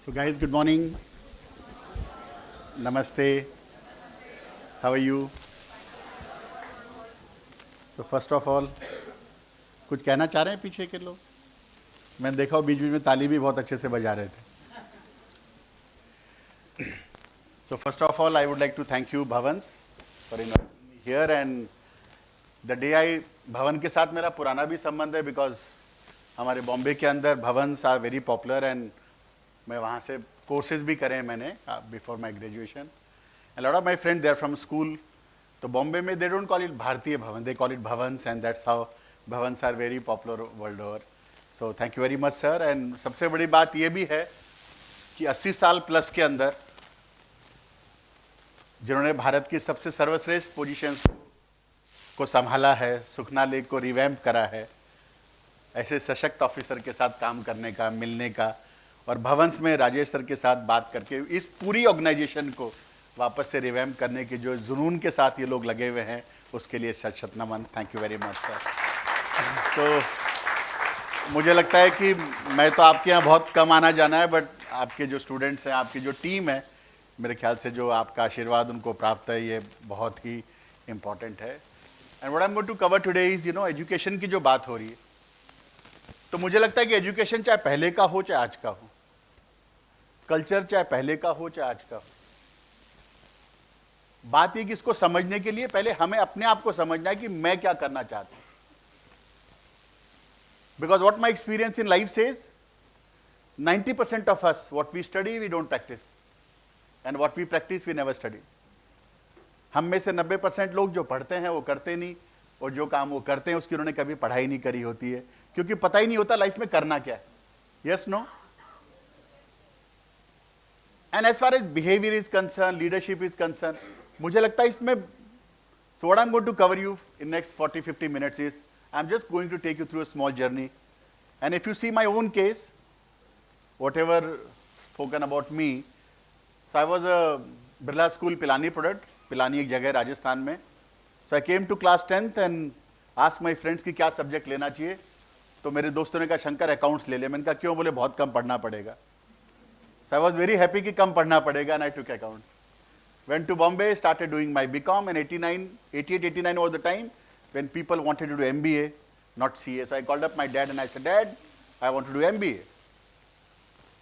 So guys, good morning. Namaste. How are you? So first of all, कुछ कहना चाह रहे हैं पीछे के लोग? मैंने देखा बीच बीच में ताली भी बहुत अच्छे से बजा रहे थे. So first of all, I would like to thank you Bhavans for inviting me here, and the day भवन के साथ मेरा पुराना भी संबंध है because हमारे बॉम्बे के अंदर Bhavans are very popular and मैं वहाँ से कोर्सेज भी करे मैंने before my graduation. And lot of my friend they are from school. तो बॉम्बे में they don't call it Bharatiya Bhavan, they call it Bhavans, and that's how Bhavans are very popular world over. So thank you very much sir. And सबसे बड़ी बात ये भी है कि 80 साल प्लस के अंदर जिन्होंने भारत की सबसे सर्वश्रेष्ठ पोजीशंस को संभाला है, सुखना लेक को रिवैम्प करा है, ऐसे सशक्त ऑफिसर के साथ काम करने का, मिलने का, और भवन्स में राजेश सर के साथ बात करके इस पूरी ऑर्गेनाइजेशन को वापस से रिवैम्प करने के जो जुनून के साथ ये लोग लगे हुए हैं, उसके लिए शत शत नमन. Thank you very much sir. तो मुझे लगता है कि मैं तो आपके यहाँ बहुत कम आना जाना है, बट आपके जो स्टूडेंट्स हैं, आपकी जो टीम है, मेरे ख्याल से जो आपका आशीर्वाद उनको प्राप्त है, ये बहुत ही इम्पॉर्टेंट है. And what I am going to cover today is education की जो बात हो रही है, तो मुझे लगता है कि एजुकेशन चाहे पहले का हो चाहे आज का हो, कल्चर चाहे पहले का हो चाहे आज का हो, बात ये कि इसको समझने के लिए पहले हमें अपने आप को समझना है कि मैं क्या करना चाहता हूं. Because what my experience in life says 90% of us what we study we don't practice, and what we practice we never study. हम में से 90% लोग जो पढ़ते हैं वो करते नहीं, और जो काम वो करते हैं उसकी उन्होंने कभी पढ़ाई नहीं करी होती है, क्योंकि पता ही नहीं होता लाइफ में करना क्या है. Yes no. And as far as behaviour is concern, leadership is concern, मुझे लगता है इसमें so what I am going to cover you in next 40-50 minutes is I am just going to take you through a small journey. And if you see my own case, whatever spoken about me, so I was a Birla school Pilani product. Pilani एक जगह है राजस्थान में. सो I came to class 10th and ask my friends कि क्या subject लेना चाहिए. तो मेरे दोस्तों ने कहा शंकर अकाउंट्स ले ले. मैंने कहा क्यों? बोले बहुत कम पढ़ना पड़ेगा. So I was very happy कि कम पढ़ना पड़ेगा, and I took accounts. Went to Bombay, started doing my BCom, एंड 88-89 was the time when people wanted to do MBA, not CA. So I called up my dad and I said, Dad, I want to do MBA.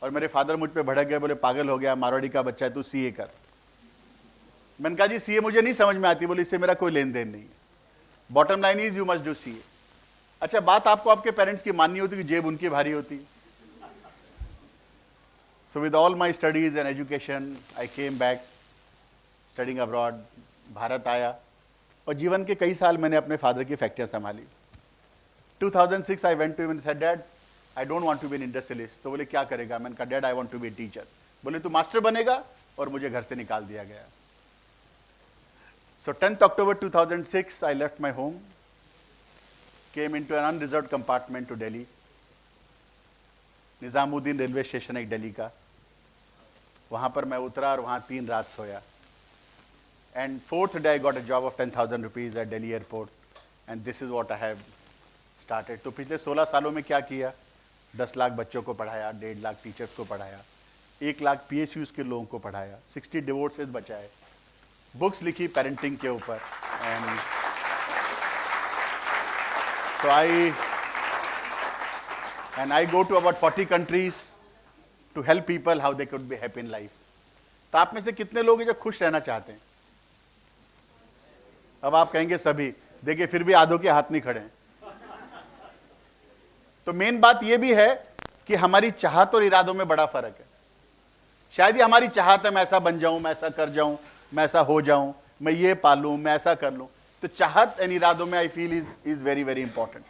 और मेरे father मुझ पे भड़क गए, बोले पागल हो गया, मारवाड़ी का बच्चा है, तू CA कर. मैंने कहा जी CA मुझे नहीं समझ में आती. बोले इससे मेरा कोई लेन देन नहीं है. Bottom line is you must do CA. अच्छा, बात आपको आपके पेरेंट्स की माननी होती है कि जेब उनकी भारी होती है. So with all my studies and education I came back studying abroad. Bharat आया और जीवन के कई साल मैंने अपने फादर की फैक्ट्रियां संभाली. 2006 I went to him and said, dad I don't want to be an industrialist. तो बोले क्या करेगा? मैंने कहा dad I want to be a teacher. बोले तू मास्टर बनेगा, और मुझे घर से निकाल दिया गया. So 10th October 2006, I left my home, came into an unreserved compartment to Delhi. Nizamuddin railway station एक दिल्ली का, वहाँ पर मैं उतरा और वहाँ 3 रात सोया. And 4th day I got a job of 10,000 rupees at Delhi airport, and this is what I have started. तो पिछले 16 सालों में क्या किया? 10 लाख बच्चों को पढ़ाया, 1.5 लाख टीचर्स को पढ़ाया, 1 लाख PSUs के लोगों को पढ़ाया, 60 डिवोर्सेज बचाए, बुक्स लिखी पेरेंटिंग के ऊपर. And so I go to about 40 countries to help people how they could be happy in life. तो आप में से कितने लोग हैं जो खुश रहना चाहते हैं? अब आप कहेंगे सभी. देखिए फिर भी आधों के हाथ नहीं खड़े हैं. तो मेन बात यह भी है कि हमारी चाहत और इरादों में बड़ा फर्क है. शायद ये हमारी चाहत है मैं ऐसा बन जाऊं, मैं ऐसा कर जाऊं, मैं ऐसा हो जाऊं, मैं ये पालूं, मैं ऐसा कर लूं. तो चाहत एंड इरादों में आई feel is very very important.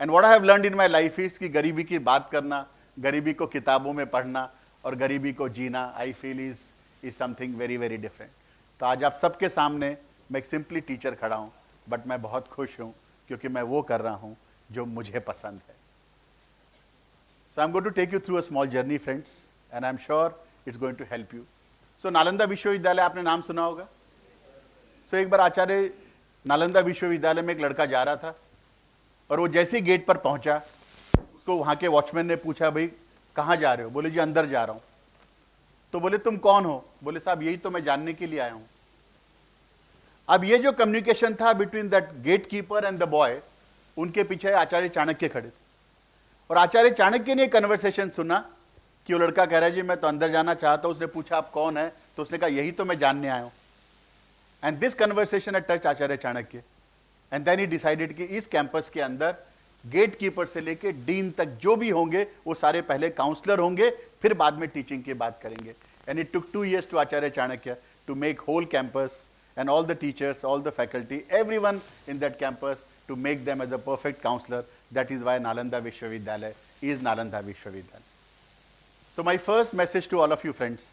And what I have learned in my life is कि गरीबी की बात करना, गरीबी को किताबों में पढ़ना और गरीबी को जीना, I feel is something very very different. तो आज आप सबके सामने मैं एक सिंपली टीचर खड़ा हूं, बट मैं बहुत खुश हूं क्योंकि मैं वो कर रहा हूं जो मुझे पसंद है. So I am going to take you through a small journey friends, and I am sure it's going to help you. So Nalanda विश्वविद्यालय आपने नाम सुना होगा. सो एक बार आचार्य नालंदा विश्वविद्यालय में एक लड़का जा रहा था, और वो जैसे ही गेट पर पहुंचा, उसको वहां के वॉचमैन ने पूछा भाई कहाँ जा रहे हो? बोले जी अंदर जा रहा हूँ. तो बोले तुम कौन हो? बोले साहब यही तो मैं जानने के लिए आया हूं। अब ये जो कम्युनिकेशन था between that get keeper and the boy, उनके पीछे आचार्य चाणक्य खड़े। और आचार्य चाणक्य ने कन्वर्सेशन सुना कि वो लड़का कह रहा है जी मैं तो अंदर जाना चाहता हूं। उसने पूछा आप कौन है? तो उसने कहा यही तो मैं जानने आया हूं। And this conversation had touch Acharya Chanakya, and then he decided कि इस कैंपस के अंदर गेट कीपर से लेके डीन तक जो भी होंगे वो सारे पहले काउंसलर होंगे, फिर बाद में टीचिंग की बात करेंगे। And it took 2 years to Acharya Chanakya to make whole campus and all the teachers, all the faculty, everyone in that campus to make them as a perfect counselor. That is why Nalanda Vishwavidyalaya is Nalanda Vishwavidyalaya. So my first message to all of you friends,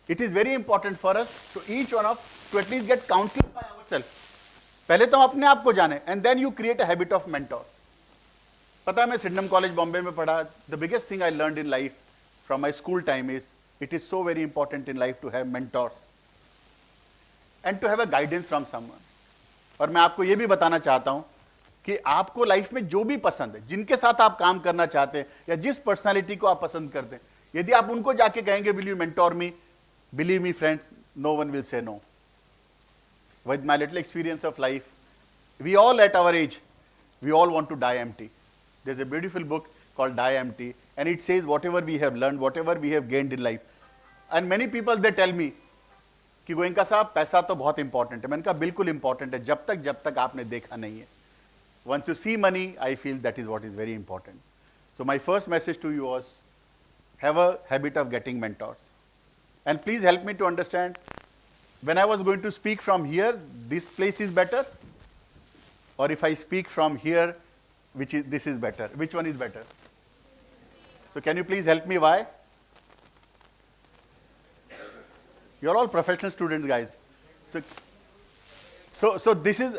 it is very important for us to each one of to at least get counseled by ourselves. पहले तो हम अपने आप को जाने, and then you create a habit of mentor. पता है मैं सिडनम कॉलेज बॉम्बे में पढ़ा. The biggest thing I learned in life from my school time is it is so very important in life to have mentors and to have a guidance from someone. और मैं आपको ये भी बताना चाहता हूं कि आपको लाइफ में जो भी पसंद है, जिनके साथ आप काम करना चाहते हैं या जिस पर्सनालिटी को आप पसंद करते हैं, यदि आप उनको जाके कहेंगे will you mentor me, believe me friends, no one will say no. With my little experience of life, we all at our age, we all want to die empty. There's a beautiful book called Die Empty, and it says whatever we have learned, whatever we have gained in life. And many people they tell me कि गोयनका साहब पैसा तो बहुत important है. मैंने कहा बिल्कुल important है जब तक आपने देखा नहीं है. Once you see money, I feel that is what is very important. So my first message to you was, have a habit of getting mentors. And please help me to understand, when I was going to speak from here, this place is better? Or if I speak from here, this is better? Which one is better? So can you please help me why? You're all professional students, guys. So this is,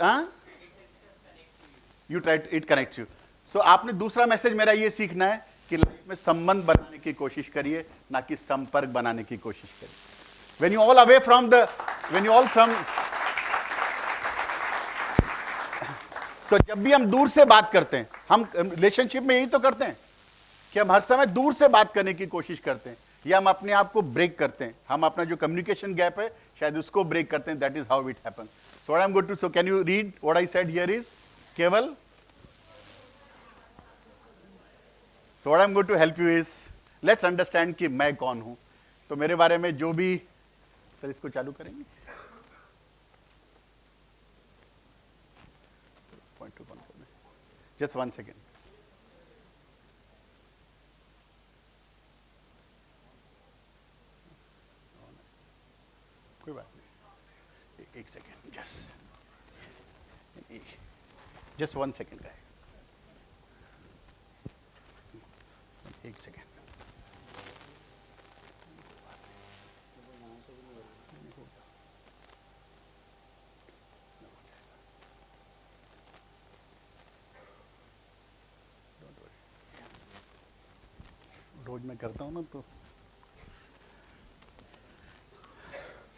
you try to, it connects you. So आपने दूसरा message मेरा ये सीखना है कि life में संबंध बनाने की कोशिश करिए, ना कि संपर्क बनाने की कोशिश करिए. When you all away from the, when you all from, so जब भी हम दूर से बात करते हैं, हम रिलेशनशिप में यही तो करते हैं कि हम हर समय दूर से बात करने की कोशिश करते हैं, या हम अपने आप को ब्रेक करते हैं. हम अपना जो कम्युनिकेशन गैप है शायद उसको ब्रेक करते हैं. That is how it happens. So what I am going to, so can you read what I said here is केवल. So what I am going to help you is, let's understand कि मैं कौन हूं. तो मेरे बारे में जो भी, सर इसको चालू करेंगे. Point two point, just 1 second. कोई बात नहीं, 1 सेकेंड, जस्ट 1 सेकेंड का है. 1 सेकेंड. रोज मैं करता हूँ ना, तो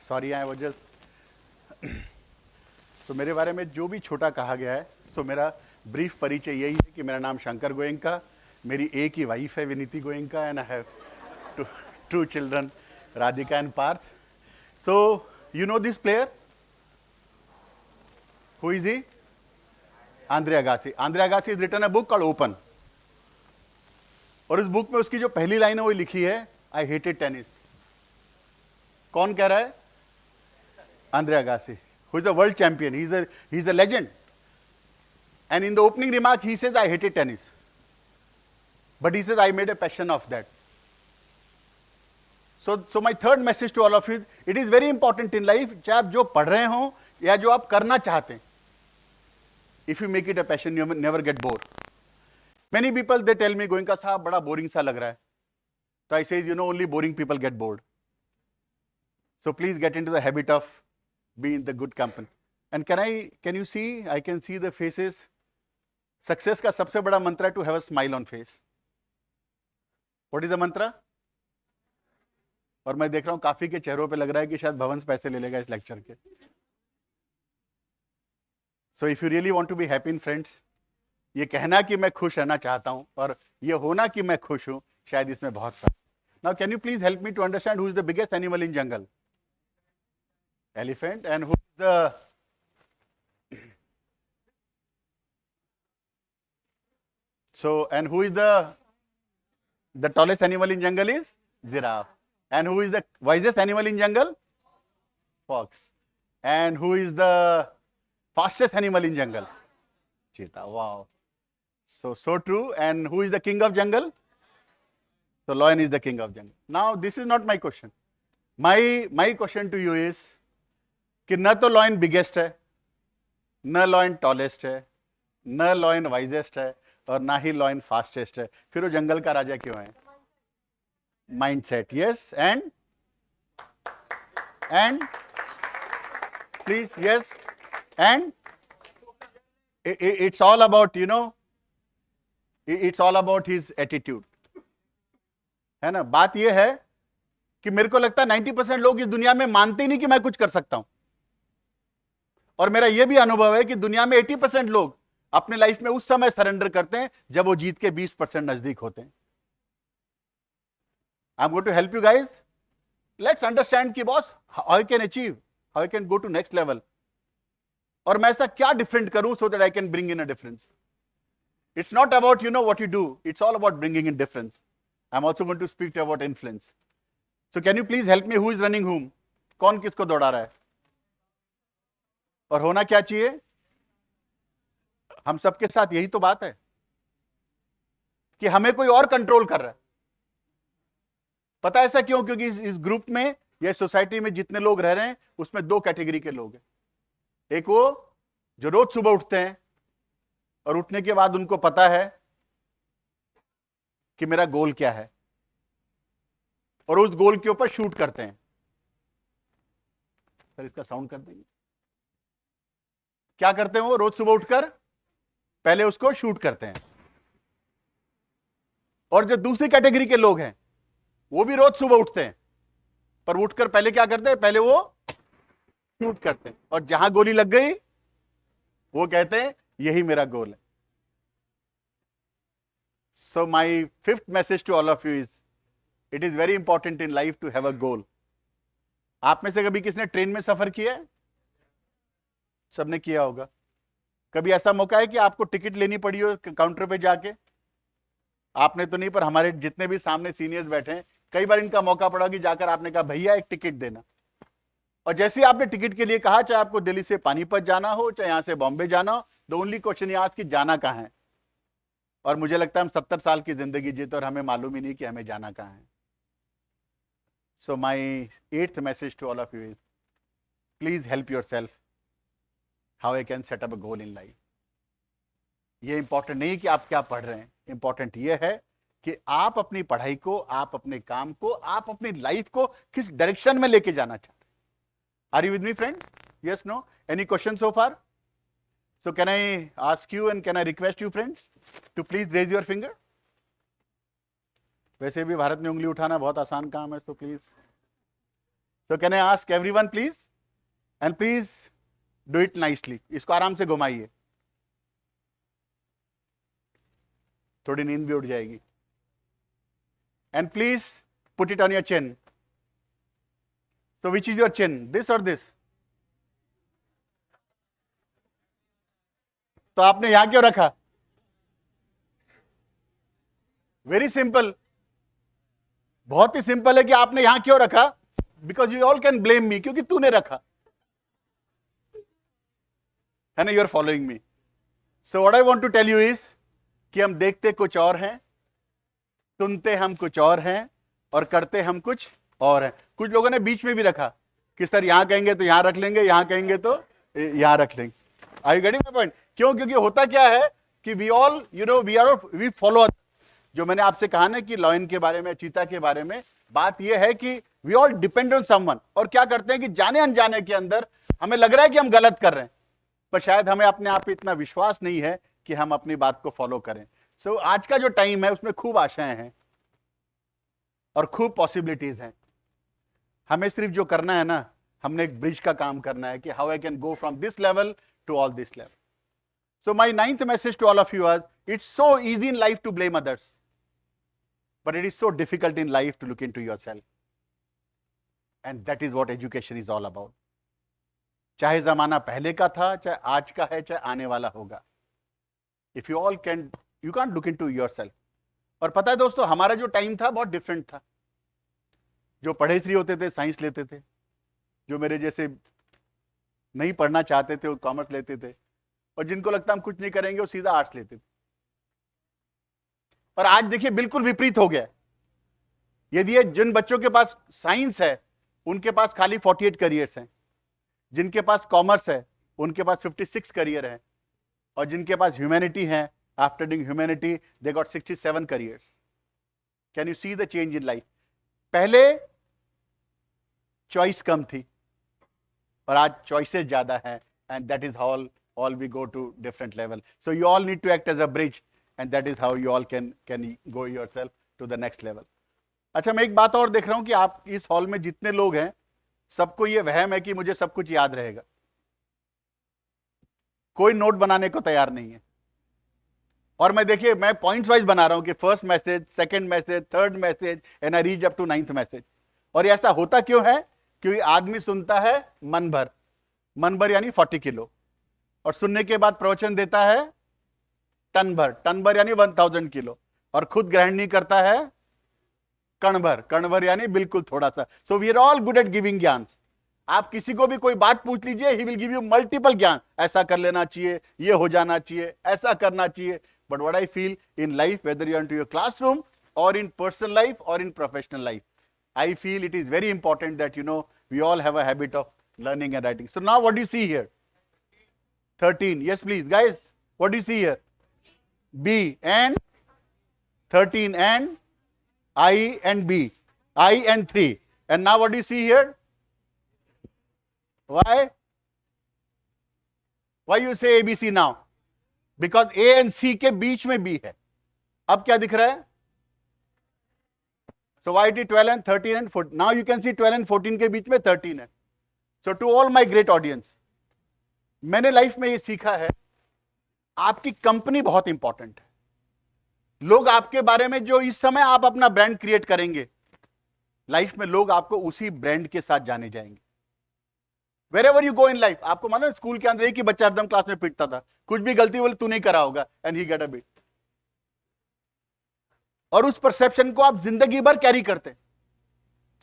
सॉरी आई वाज जस्ट. तो मेरे बारे में जो भी छोटा कहा गया है, सो मेरा ब्रीफ परिचय यही है कि मेरा नाम शंकर गोयनका, मेरी एक ही वाइफ है Vineeti Goenka, and I have 2 children, Radhika and Parth. So you know this player, who is he? Andre Agassi. Andre Agassi is written a book called open, और इस बुक में उसकी जो पहली लाइन है वो लिखी है, आई हेटेड टेनिस. कौन कह रहा है? Andre Agassi, who is a world champion. He's a legend. And in the opening remark, he says, I hated tennis. But he says, I made a passion of that. So my third message to all of you is, it is very important in life, चाहे आप जो पढ़ रहे हो या जो आप करना चाहते हैं, if you make it a passion, you never get bored. Many people, they tell me, Goenka साहब बड़ा boring सा लग रहा है. So I say, you know, only boring people get bored. So please get into the habit of be in the good company. And can you see, I can see the faces. Success का सबसे बड़ा मंत्र है to have a smile on face. What is the mantra? और मैं देख रहा हूं काफी के चेहरों पे लग रहा है कि शायद भवन पैसे ले लेगा इस लेक्चर के. So if you really want to be happy in friends, ये कहना कि मैं खुश रहना चाहता हूं और ये होना कि मैं खुश हूं, शायद इसमें बहुत फर्क. Now, can you please help me to understand who is the biggest animal in jungle? Elephant. And who is the and who is the tallest animal in jungle is giraffe. And who is the wisest animal in jungle? Fox. And who is the fastest animal in jungle? Cheetah. Wow. So true. And who is the king of jungle? So lion is the king of jungle. Now this is not my question. My question to you is कि न तो lion biggest है, न lion tallest है, न lion wisest है, और ना ही lion fastest है. फिर वो जंगल का राजा क्यों है? Mindset. Yes. And please. Yes. And it's all about, it's all about his attitude. है ना? बात यह है कि मेरे को लगता है 90% लोग इस दुनिया में मानते ही नहीं कि मैं कुछ कर सकता हूं. और मेरा यह भी अनुभव है कि दुनिया में 80% लोग अपने लाइफ में उस समय सरेंडर करते हैं जब वो जीत के 20% नजदीक होते हैं. I am going to help you guys. Let's understand कि boss how I can achieve, how I can go to next level, और मैं ऐसा क्या डिफरेंट करूं so that I can bring in a difference. It's not about what you do, it's all about bringing in difference. I am also going to speak about influence. So can you please help me, who is running हुम? कौन किसको दौड़ा रहा है? और होना क्या चाहिए? हम सबके साथ यही तो बात है कि हमें कोई और कंट्रोल कर रहा है. पता है ऐसा क्यों? क्योंकि इस ग्रुप में या सोसाइटी में जितने लोग रह रहे हैं उसमें दो कैटेगरी के लोग हैं. एक वो जो रोज सुबह उठते हैं और उठने के बाद उनको पता है कि मेरा गोल क्या है, और उस गोल के ऊपर शूट करते हैं. सर इसका साउंड कर देंगे. क्या करते हैं वो? रोज सुबह उठकर पहले उसको शूट करते हैं. और जो दूसरी कैटेगरी के लोग हैं वो भी रोज सुबह उठते हैं, पर उठकर पहले क्या करते हैं? पहले वो शूट करते हैं, और जहां गोली लग गई वो कहते हैं यही मेरा गोल है. So my fifth message to all of you is, it is very important in life to have a goal. आप में से कभी किसने ट्रेन में सफर किया है? सबने किया होगा. कभी ऐसा मौका है कि आपको टिकट लेनी पड़ी हो काउंटर पे जाके? आपने तो नहीं, पर हमारे जितने भी सामने सीनियर्स बैठे हैं कई बार इनका मौका पड़ा कि जाकर आपने कहा भैया एक टिकट देना. और जैसे ही आपने टिकट के लिए कहा, चाहे आपको दिल्ली से पानीपत जाना हो, चाहे यहां से बॉम्बे जाना हो, द ओनली क्वेश्चन ये आज कि जाना कहां है. और मुझे लगता है हम 70 साल की जिंदगी जीते और हमें मालूम ही नहीं कि हमें जाना कहां है. So my 8th message to all of you is, please help yourself how I can set up a goal in life. ये इंपॉर्टेंट नहीं कि आप क्या पढ़ रहे हैं, इंपॉर्टेंट ये है कि आप अपनी पढ़ाई को, आप अपने काम को, आप अपनी लाइफ को किस डायरेक्शन में लेके जाना चाहते हैं. Are you with me friend? Yes, no? Any question so far? So can I ask you and can I request you friends to please raise your finger. वैसे भी भारत में उंगली उठाना बहुत आसान काम है, so please. So can I ask everyone please, and please do it nicely. इसको आराम से घुमाइए, थोड़ी नींद भी उड़ जाएगी. And please put it on your chin. So which is your chin, this और दिस? तो आपने यहां क्यों रखा? वेरी सिंपल, बहुत ही सिंपल है कि आपने यहां क्यों रखा. Because you all can blame me, क्योंकि तूने रखा है ना. You are following me. So what I want to tell you is कि हम देखते कुछ और हैं, सुनते हम कुछ और हैं, और करते हम कुछ और हैं. कुछ लोगों ने बीच में भी रखा कि सर यहां कहेंगे तो यहां रख लेंगे, यहां कहेंगे तो यहां रख लेंगे. I getting my point? क्यों? क्योंकि होता क्या है कि वी ऑल वी फॉलो. जो मैंने आपसे कहा ना कि लॉयन के बारे में, चीता के बारे में, बात यह है कि we all depend on someone. और क्या करते हैं कि जाने अनजाने के अंदर हमें लग रहा है कि हम गलत कर रहे हैं, पर शायद हमें अपने आप पे इतना विश्वास नहीं है कि हम अपनी बात को फॉलो करें. सो आज का जो टाइम है उसमें खूब आशाएं हैं और खूब पॉसिबिलिटीज हैं. हमें सिर्फ जो करना है ना, हमने एक ब्रिज का काम करना है कि how I can go from this level to all this level. So my 9th message to all of you आज, it's so easy in life to blame others. but it is so difficult in life to look into yourself. And that is what education is all about. चाहे जमाना पहले का था, चाहे आज का है, चाहे आने वाला होगा. If you all can, you can't look into yourself. और पता है दोस्तों, हमारा जो टाइम था बहुत डिफरेंट था. जो पढ़े श्री होते थे साइंस लेते थे, जो मेरे जैसे नहीं पढ़ना चाहते थे वो कॉमर्स लेते थे, और जिनको लगता हम कुछ नहीं करेंगे वो सीधा आर्ट्स लेते थे. और आज देखिए बिल्कुल विपरीत हो गया. यदि जिन बच्चों के पास साइंस है उनके पास खाली 48 करियर्स हैं, जिनके पास कॉमर्स है उनके पास 56 करियर हैं, और जिनके पास ह्यूमैनिटी है, after doing humanity they got 67 careers. Can you see the change in life? पहले चॉइस कम थी और आज चॉइसेस ज्यादा है, and that is how all we go to different level. So you all need to act as a bridge, and that is how you all can go yourself to the next level. अच्छा, मैं एक बात और देख रहा हूं कि आप इस हॉल में जितने लोग हैं सबको ये वहम है कि मुझे सब कुछ याद रहेगा. कोई नोट बनाने को तैयार नहीं है. और मैं देखिए मैं पॉइंट्स वाइज बना रहा हूं कि first message, second message, third message, and I reach up to 9th message. और ऐसा होता क्यों है? क्योंकि आदमी सुनता है मन भर. मन भर यानी 40 किलो, और सुनने के बाद प्रवचन देता है टन भर. टन भर यानी 1000 किलो, और खुद ग्रहण नहीं करता है कण भर. कण भर यानी बिल्कुल थोड़ा सा. So we are all good at giving gyan. आप किसी को भी कोई बात पूछ लीजिए, he will give you multiple gyan. ऐसा कर लेना चाहिए, ये हो जाना चाहिए, ऐसा करना चाहिए. But what I feel in life, whether you are to your classroom और इन पर्सनल लाइफ और in professional life, I feel it is very important that you know we all have a habit of learning and writing. So now what do you see here? 13. Yes, please, guys. What do you see here? B and 13 and I and B. I and 3. And now what do you see here? Why? Why you say ABC now? Because A and C के बीच में B है. अब क्या दिख रहा है? So why it is 12 and 13 and 14? Now you can see 12 and 14 के बीच में 13 है. So to all my great audience, मैंने लाइफ में ये सीखा है, आपकी कंपनी बहुत इंपॉर्टेंट है. लोग आपके बारे में जो इस समय आप अपना ब्रांड क्रिएट करेंगे, लाइफ में लोग आपको उसी ब्रांड के साथ जाने जाएंगे. Wherever you go in life. आपको मालूम है स्कूल के अंदर एक ही बच्चा हरदम क्लास में पिटता था, कुछ भी गलती बोले तू नहीं करा होगा, and he get a beat. और उस परसेप्शन को आप जिंदगी भर कैरी करते हैं.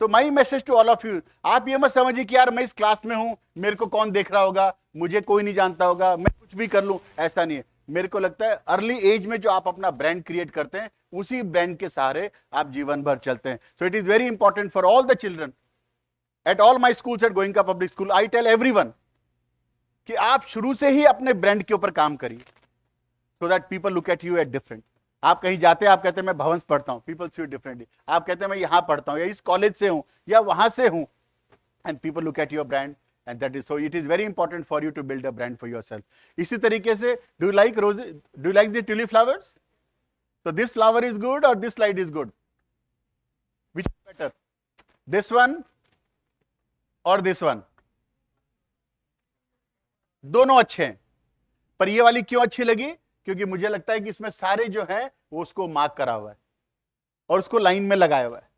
तो my message to all of you, आप ये मत समझिए कि यार मैं इस क्लास में हूं, मेरे को कौन देख रहा होगा, मुझे कोई नहीं जानता होगा, मैं कुछ भी कर लूं. ऐसा नहीं है. मेरे को लगता है अर्ली एज में जो आप अपना ब्रांड क्रिएट करते हैं, उसी ब्रांड के सहारे आप जीवन भर चलते हैं. So it is very important for all the children at all my schools, at Goenka public school. I tell everyone कि आप शुरू से ही अपने ब्रांड के ऊपर काम करिए, so that people look eight you at different. आप कहीं जाते हैं, आप कहते हैं मैं भवन पढ़ता हूं, पीपल सी यू डिफरेंटली. आप कहते हैं मैं यहां पढ़ता हूं, या इस कॉलेज से हूं, या वहां से हूं, and people look at your brand, and that is so it is very important for you to build a brand for yourself. इसी तरीके से do you like rose, do you like the tulip flowers? So this flower is good और this light is good. Which is better, this one और this one? दोनों अच्छे हैं, पर ये वाली क्यों अच्छी लगी? क्योंकि मुझे लगता है कि इसमें सारे जो है वो उसको मार्क करा हुआ है और उसको लाइन में लगाया हुआ है.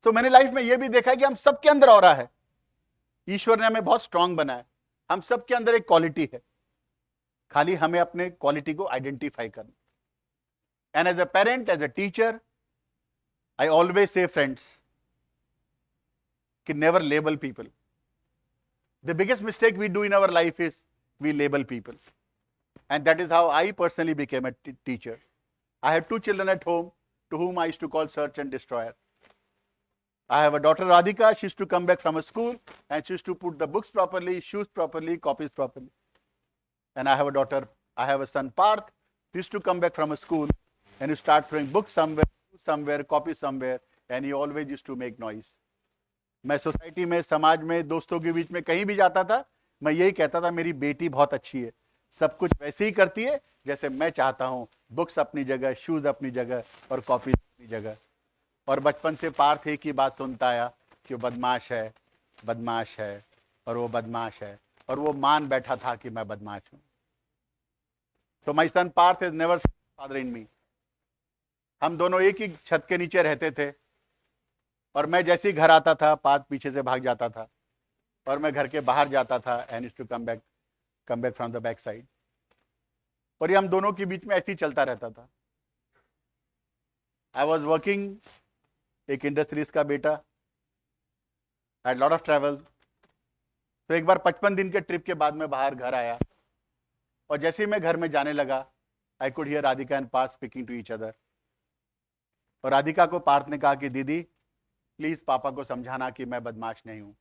तो मैंने लाइफ में ये भी देखा है कि हम सबके अंदर ऑरा है. ईश्वर ने हमें बहुत स्ट्रांग बनाया. हम सबके अंदर एक क्वालिटी है, खाली हमें अपने क्वालिटी को आइडेंटिफाई करना. And as a parent, as a teacher, I always say friends कि never label people. The biggest mistake we do in our life is we label people. And that is how I personally became a teacher. I have 2 children at home to whom I used to call search and destroyer. I have a daughter Radhika. She used to come back from a school and she used to put the books properly, shoes properly, copies properly. And I have a daughter, I have a son Parth. He used to come back from a school and he start throwing books somewhere, copies somewhere, and he always used to make noise. मैं society में, समाज में, दोस्तों के बीच में कहीं भी जाता था, मैं यही कहता था मेरी बेटी बहुत अच्छी है, सब कुछ वैसे ही करती है जैसे मैं चाहता हूं. बुक्स अपनी जगह, शूज अपनी जगह और कॉपी अपनी जगह. और बचपन से पार्थ एक ही बात सुनता आया कि वो बदमाश है, बदमाश है, और वो बदमाश है, और वो मान बैठा था कि मैं बदमाश हूं. So my son Parth has never seen father in me. हम दोनों एक ही छत के नीचे रहते थे, और मैं जैसे ही घर आता था पात पीछे से भाग जाता था, और मैं घर के बाहर जाता था and to come back from the back side, और ये हम दोनों के बीच में ऐसे ही चलता रहता था। आई वॉज वर्किंग, एक इंडस्ट्रीज का बेटा, हैड लॉट ऑफ ट्रैवल। तो एक बार 55 दिन के ट्रिप के बाद मैं बाहर घर आया, और जैसे ही मैं घर में जाने लगा, I could hear Radhika and Parth speaking to each other. और राधिका को पार्थ ने कहा कि दीदी प्लीज पापा को समझाना कि मैं बदमाश नहीं हूं।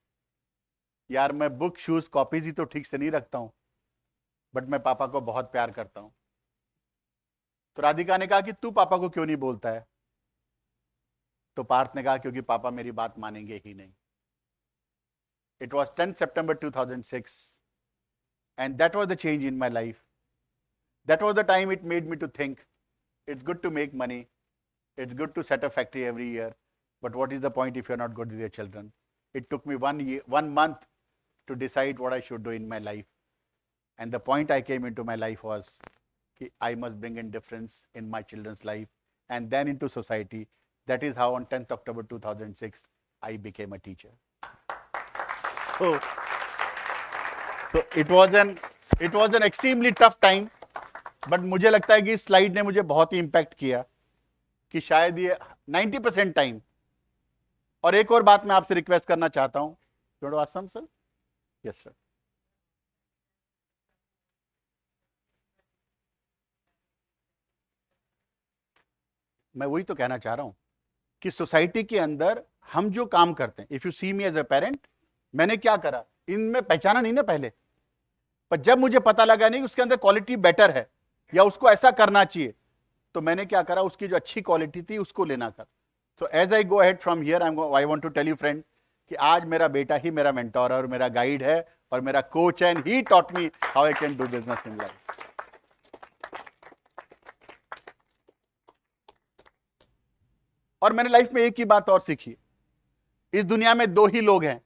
यार मैं बुक शूज कॉपीज ही तो ठीक से नहीं रखता हूं, बट मैं पापा को बहुत प्यार करता हूं। तो राधिका ने कहा कि तू पापा को क्यों नहीं बोलता है? तो पार्थ ने कहा क्योंकि पापा मेरी बात मानेंगे ही नहीं। It was 10 September 2006, and that was the change in my life. That was the time it made me to think, it's good to make money, it's good to set a factory every year, but what is the point if you're not good with your children? It took me 1 month to decide what I should do in my life. And the point I came into my life was, I must bring in difference in my children's life and then into society. That is how on 10th October 2006, I became a teacher. So it was an extremely tough time, but मुझे लगता है कि इस slide ने मुझे बहुत ही impact किया, कि शायद ये 90% टाइम। और एक और बात मैं आपसे रिक्वेस्ट करना चाहता हूं, सर। Yes sir. मैं वही तो कहना चाह रहा हूं कि सोसाइटी के अंदर हम जो काम करते हैं, if you see me as a parent, मैंने क्या करा, इनमें पहचाना नहीं ना पहले, पर जब मुझे पता लगा नहीं उसके अंदर क्वालिटी बेटर है या उसको ऐसा करना चाहिए, तो मैंने क्या करा, उसकी जो अच्छी क्वालिटी थी उसको लेना कर। So as I go ahead from here, I want to tell you friend कि आज मेरा बेटा ही मेरा मेंटोर है और मेरा गाइड है और मेरा कोच है, and he taught me how I can do business in life. और मैंने लाइफ में एक ही बात और सीखी, इस दुनिया में दो ही लोग हैं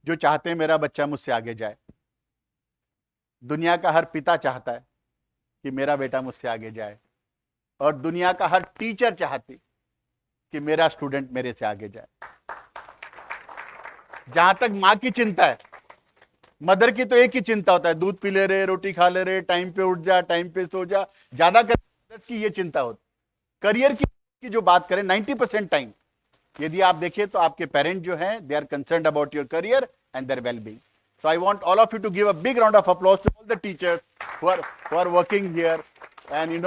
जो चाहते हैं मेरा बच्चा मुझसे आगे जाए। दुनिया का हर पिता चाहता है कि मेरा बेटा मुझसे आगे जाए, और दुनिया का हर टीचर चाहती कि मेरा स्टूडेंट मेरे से आगे जाए। जहां तक मां की चिंता है, मदर की तो एक ही चिंता होता है, दूध पी ले रहे, रोटी खा ले रहे, टाइम पे उठ जा, टाइम पे सो जा, ज्यादा की ये चिंता होती। करियर की जो बात करें, 90% टाइम यदि आप देखें तो आपके पेरेंट जो हैं, they are concerned about your career and their well-being. So I want all of you to give a big round of applause to all the teachers who are working here. And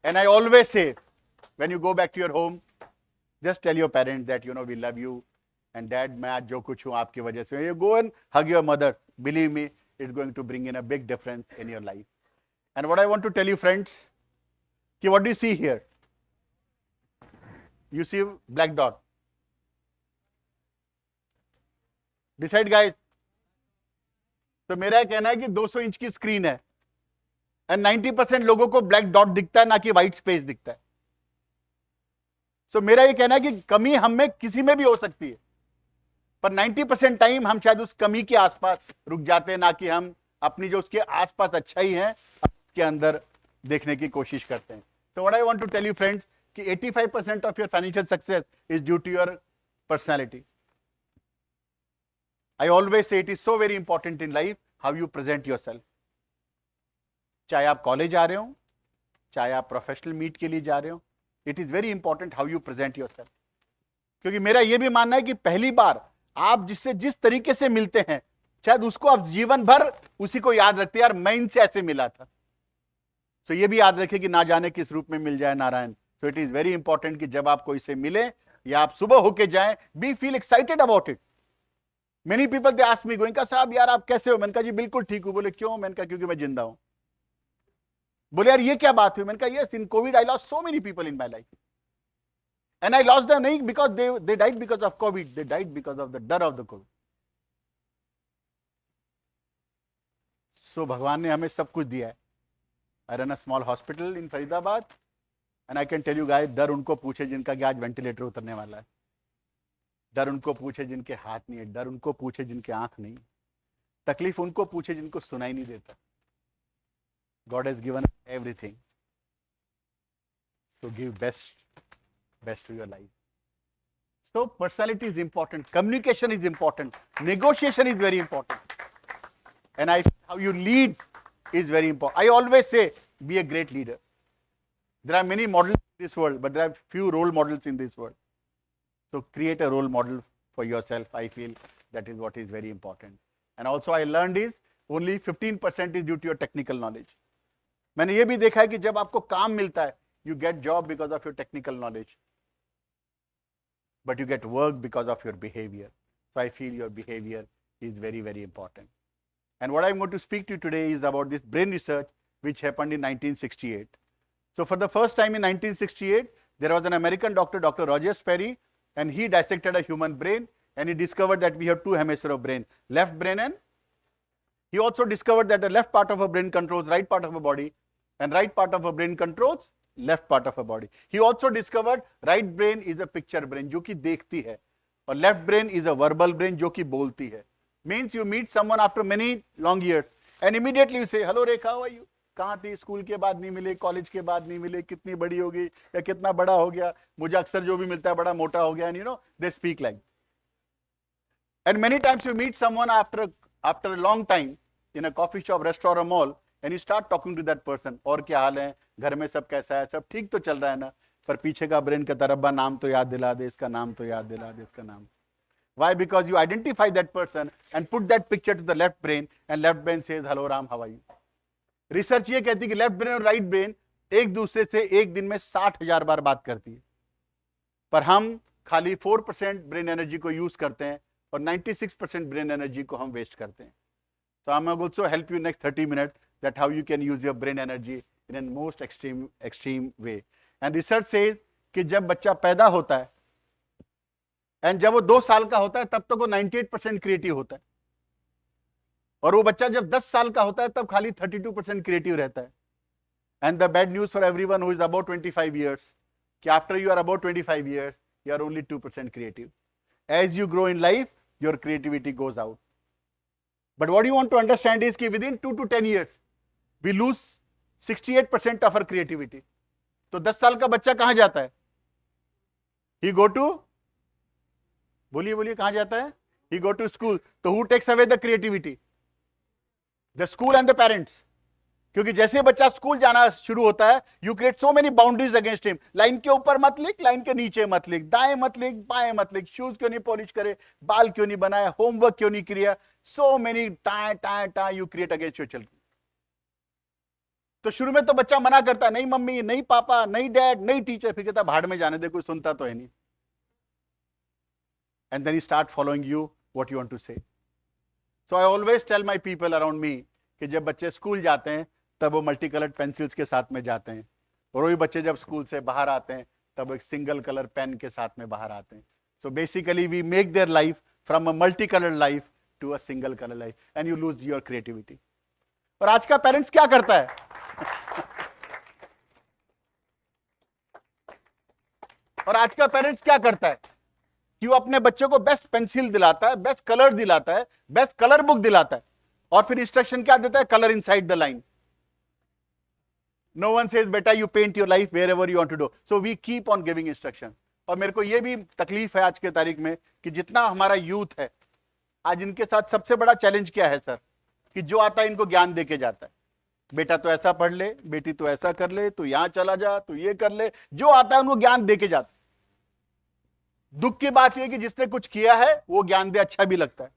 and I always say, when you go back to your home, just tell your parents that we love you, and dad, मैं आज जो कुछ हूँ आपकी वजह से। You go and hug your mother. Believe me, it's going to bring in a big difference in your life. And what I want to tell you, friends, what do you see here? You see black dot. Decide guys. तो मेरा कहना है कि 200 inch की screen है, and 90% लोगों को black dot दिखता है, ना कि व्हाइट स्पेस दिखता है। सो मेरा ये कहना है कि कमी हम में किसी में भी हो सकती है, पर 90% टाइम हम शायद उस कमी के आसपास रुक जाते हैं, ना कि हम अपनी जो उसके आसपास अच्छाई है उसके अंदर देखने की कोशिश करते हैं। तो what I want to tell you friends कि 85% of your financial success is due to your personality. I always say it is so very important in life how you present yourself. चाहे आप कॉलेज आ रहे हो, चाहे आप professional meet के लिए जा रहे हो, it is very important how you present yourself. क्योंकि मेरा यह भी मानना है कि पहली बार आप जिससे जिस तरीके से मिलते हैं, शायद उसको आप जीवन भर उसी को याद रखते हैं, यार मैं इनसे ऐसे मिला था। तो ये भी याद रखें कि ना जाने किस रूप में मिल जाए Narayan. So it is very important कि जब आप कोई से मिले या आप सुबह होके जाएं, be feel excited about it. Many people they ask me, Goenka साहब यार आप कैसे हो? मैंने कहा जी बिल्कुल ठीक हूं। बोले क्यों? मैंने कहा क्योंकि मैं जिंदा हूं। बोले यार ये क्या बात हुई? मैंने कहा yes, in COVID I lost so many people in my life, and I lost them नहीं because they died because of COVID, they died because of the डर ऑफ द कोविड। सो भगवान ने हमें सब कुछ दिया है। I run a small hospital in Faridabad, and I can tell you guys, डर उनको पूछे जिनका कि आज वेंटिलेटर उतरने वाला है, डर उनको पूछे जिनके हाथ नहीं है, डर उनको पूछे जिनके आंख नहीं, तकलीफ उनको पूछे जिनको सुनाई नहीं देता। God has given us everything. So give best to your life. So personality is important, communication is important, negotiation is very important, and how you lead is very important. I always say, be a great leader. There are many models in this world, but there are few role models in this world. So create a role model for yourself. I feel that is what is very important. And also I learned is only 15% is due to your technical knowledge. मैंने ये भी देखा है कि जब आपको काम मिलता है, you get job because of your technical knowledge, but you get work because of your behavior. So I feel your behavior is very, very important. And what I'm going to speak to you today is about this brain research which happened in 1968. So for the first time in 1968, there was an American doctor, Dr. Roger Sperry, and he dissected a human brain, and he discovered that we have two hemispheres of brain, left brain, and he also discovered that the left part of a brain controls right part of a body, and right part of a brain controls left part of a body. He also discovered right brain is a picture brain, जो कि देखती है, और left brain is a verbal brain, जो कि बोलती है. Means you meet someone after many long years, and immediately you say, hello Rekha, how are you? कहाँ थी? स्कूल के बाद नहीं मिले, कॉलेज के बाद नहीं मिले, कितनी बड़ी हो गई या कितना बड़ा हो गया, मुझे अक्सर जो भी मिलता है बड़ा मोटा हो गया, and you know they speak like. And many times you meet someone after a long time in a coffee shop, restaurant or mall, and you start talking to that person. और क्या हाल है, घर में सब कैसा है, सब ठीक तो चल रहा है ना, पर पीछे का ब्रेन का तरब्बा नाम तो याद दिला दे, इसका नाम तो याद दिला दे, इसका नाम. Why? Because you identify that person and put that picture to the left brain, and left brain says, hello Ram, how are you? Research ये कहती है कि लेफ्ट ब्रेन और राइट ब्रेन एक दूसरे से एक दिन में 60,000 बार बात करती है, पर हम खाली 4% ब्रेन एनर्जी को यूज करते हैं और 96% ब्रेन एनर्जी को हम वेस्ट करते हैं. So I will also help you next 30 minutes that how you can use your brain energy in a most extreme way. And research says कि जब बच्चा पैदा होता है एंड जब वो 2 साल का होता है तब तक वो 98% क्रिएटिव होता है, और वो बच्चा जब 10 साल का होता है तब खाली 32% क्रिएटिव रहता है. And the bad news for everyone who is about 25 years कि after you are about 25 years you are only 2% creative. As you grow in life, your creativity goes out. But what you want to understand is कि within 2 to 10 years we lose 68% of our creativity. तो 10 साल का बच्चा कहां जाता है? He go to, बोलिए कहां जाता है? He go to school. तो who takes away the creativity? The school and the parents. क्योंकि जैसे बच्चा स्कूल जाना शुरू होता है, you create so many boundaries against him. Line के ऊपर मत लिख, लाइन के नीचे मत लिख, दाएं मत लिख, बाएं मत लिख, शूज क्यों नहीं पॉलिश करे, बाल क्यों नहीं बनाया, होमवर्क क्यों नहीं किया, so many time you create against your children. तो शुरू में तो बच्चा मना करता, नहीं मम्मी, नहीं पापा, नहीं डैड, नहीं टीचर, फिर कहता भाड़ में जाने दे, कोई सुनता तो है नहीं. And then he start following you what you want to say. So I always tell my people around me कि जब बच्चे स्कूल जाते हैं तब वो मल्टी कलर्ड पेंसिल्स के साथ में जाते हैं, और वही बच्चे जब स्कूल से बाहर आते हैं तब एक सिंगल कलर पेन के साथ में बाहर आते हैं. So basically we make their life from a multicolored life to a single color life, and you lose your creativity. और आज का पेरेंट्स क्या करता है? और आज का पेरेंट्स क्या करता है कि वो अपने बच्चों को बेस्ट पेंसिल दिलाता है, बेस्ट कलर दिलाता है, बेस्ट कलर बुक दिलाता है, और फिर इंस्ट्रक्शन क्या देता है? Colour inside the line. No one says बेटा you paint your life wherever you want to do. So we keep on giving instruction. और मेरे को ये भी तकलीफ है आज के तारीख में कि जितना हमारा यूथ है आज, इनके साथ सबसे बड़ा चैलेंज क्या है सर? कि जो आता है इनको ज्ञान देके जाता है. बेटा तो ऐसा पढ़ ले, बेटी तो ऐसा कर ले, तो यहां चला जा, तो ये कर ले, जो आता है उनको ज्ञान देके जाता है. दुख की बात यह कि जिसने कुछ किया है वो ज्ञान दे, अच्छा भी लगता है.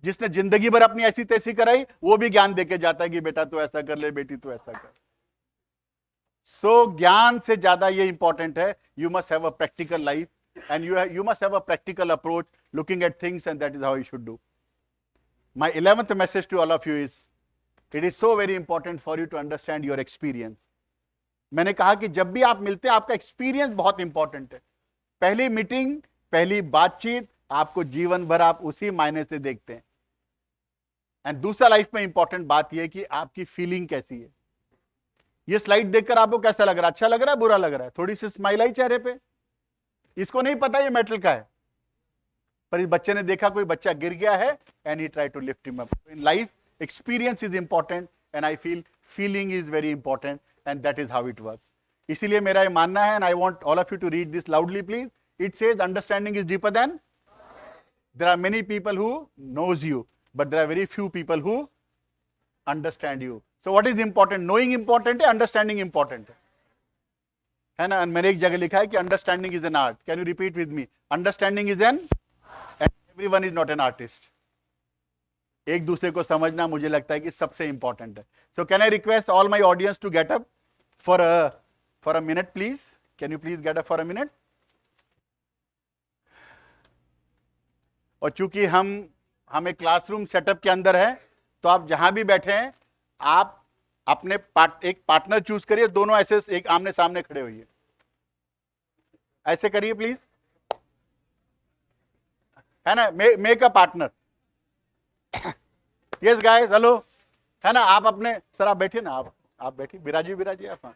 जिसने जिंदगी भर अपनी ऐसी तैसी कराई वो भी ज्ञान देके जाता है कि बेटा तो ऐसा कर ले, बेटी तो ऐसा कर. सो ज्ञान से ज्यादा ये इंपॉर्टेंट है. You must have a practical life, and you must have a practical approach looking at things, and that is how you should do. My 11th message to all of you is, it is so very important for you to understand your experience. मैंने कहा कि जब भी आप मिलते हैं आपका experience बहुत इंपॉर्टेंट है. पहली मीटिंग, पहली बातचीत, आपको जीवन भर आप उसी मायने से देखते हैं. एंड दूसरा लाइफ में इंपॉर्टेंट बात यह कि आपकी फीलिंग कैसी है. ये स्लाइड देखकर आपको कैसा लग रहा है? अच्छा लग रहा है, बुरा लग रहा है? थोड़ी सी स्माइल आई चेहरे पे? इसको नहीं पता ये मेटल का है, पर इस बच्चे ने देखा कोई बच्चा गिर गया है, and he try to lift him up. In life experience is important, and I feel feeling is very important, and that is how it works. इसीलिए मेरा ये मानना है, and I want all of you to read this loudly, please. It says understanding is deeper than. There are many people who knows you, but there are very few people who understand you. So what is important? Knowing important है, understanding important है ना? मैंने एक जगह लिखा है कि understanding is an art. Can you repeat with me? Understanding is an, and everyone is not an artist. एक दूसरे को समझना मुझे लगता है कि सबसे इंपॉर्टेंट है. So can I request all my audience to get up for a minute, please? Can you please get up for a minute? और चूंकि हम एक क्लासरूम सेटअप के अंदर है, तो आप जहां भी बैठे हैं, आप अपने एक पार्टनर चूज करिए, दोनों ऐसे एक आमने सामने खड़े होइए. ऐसे करिए प्लीज, है ना? Make a partner. Yes guys, hello, है ना? आप अपने, सर आप बैठिए ना, आप बैठिए, बिराजी आप.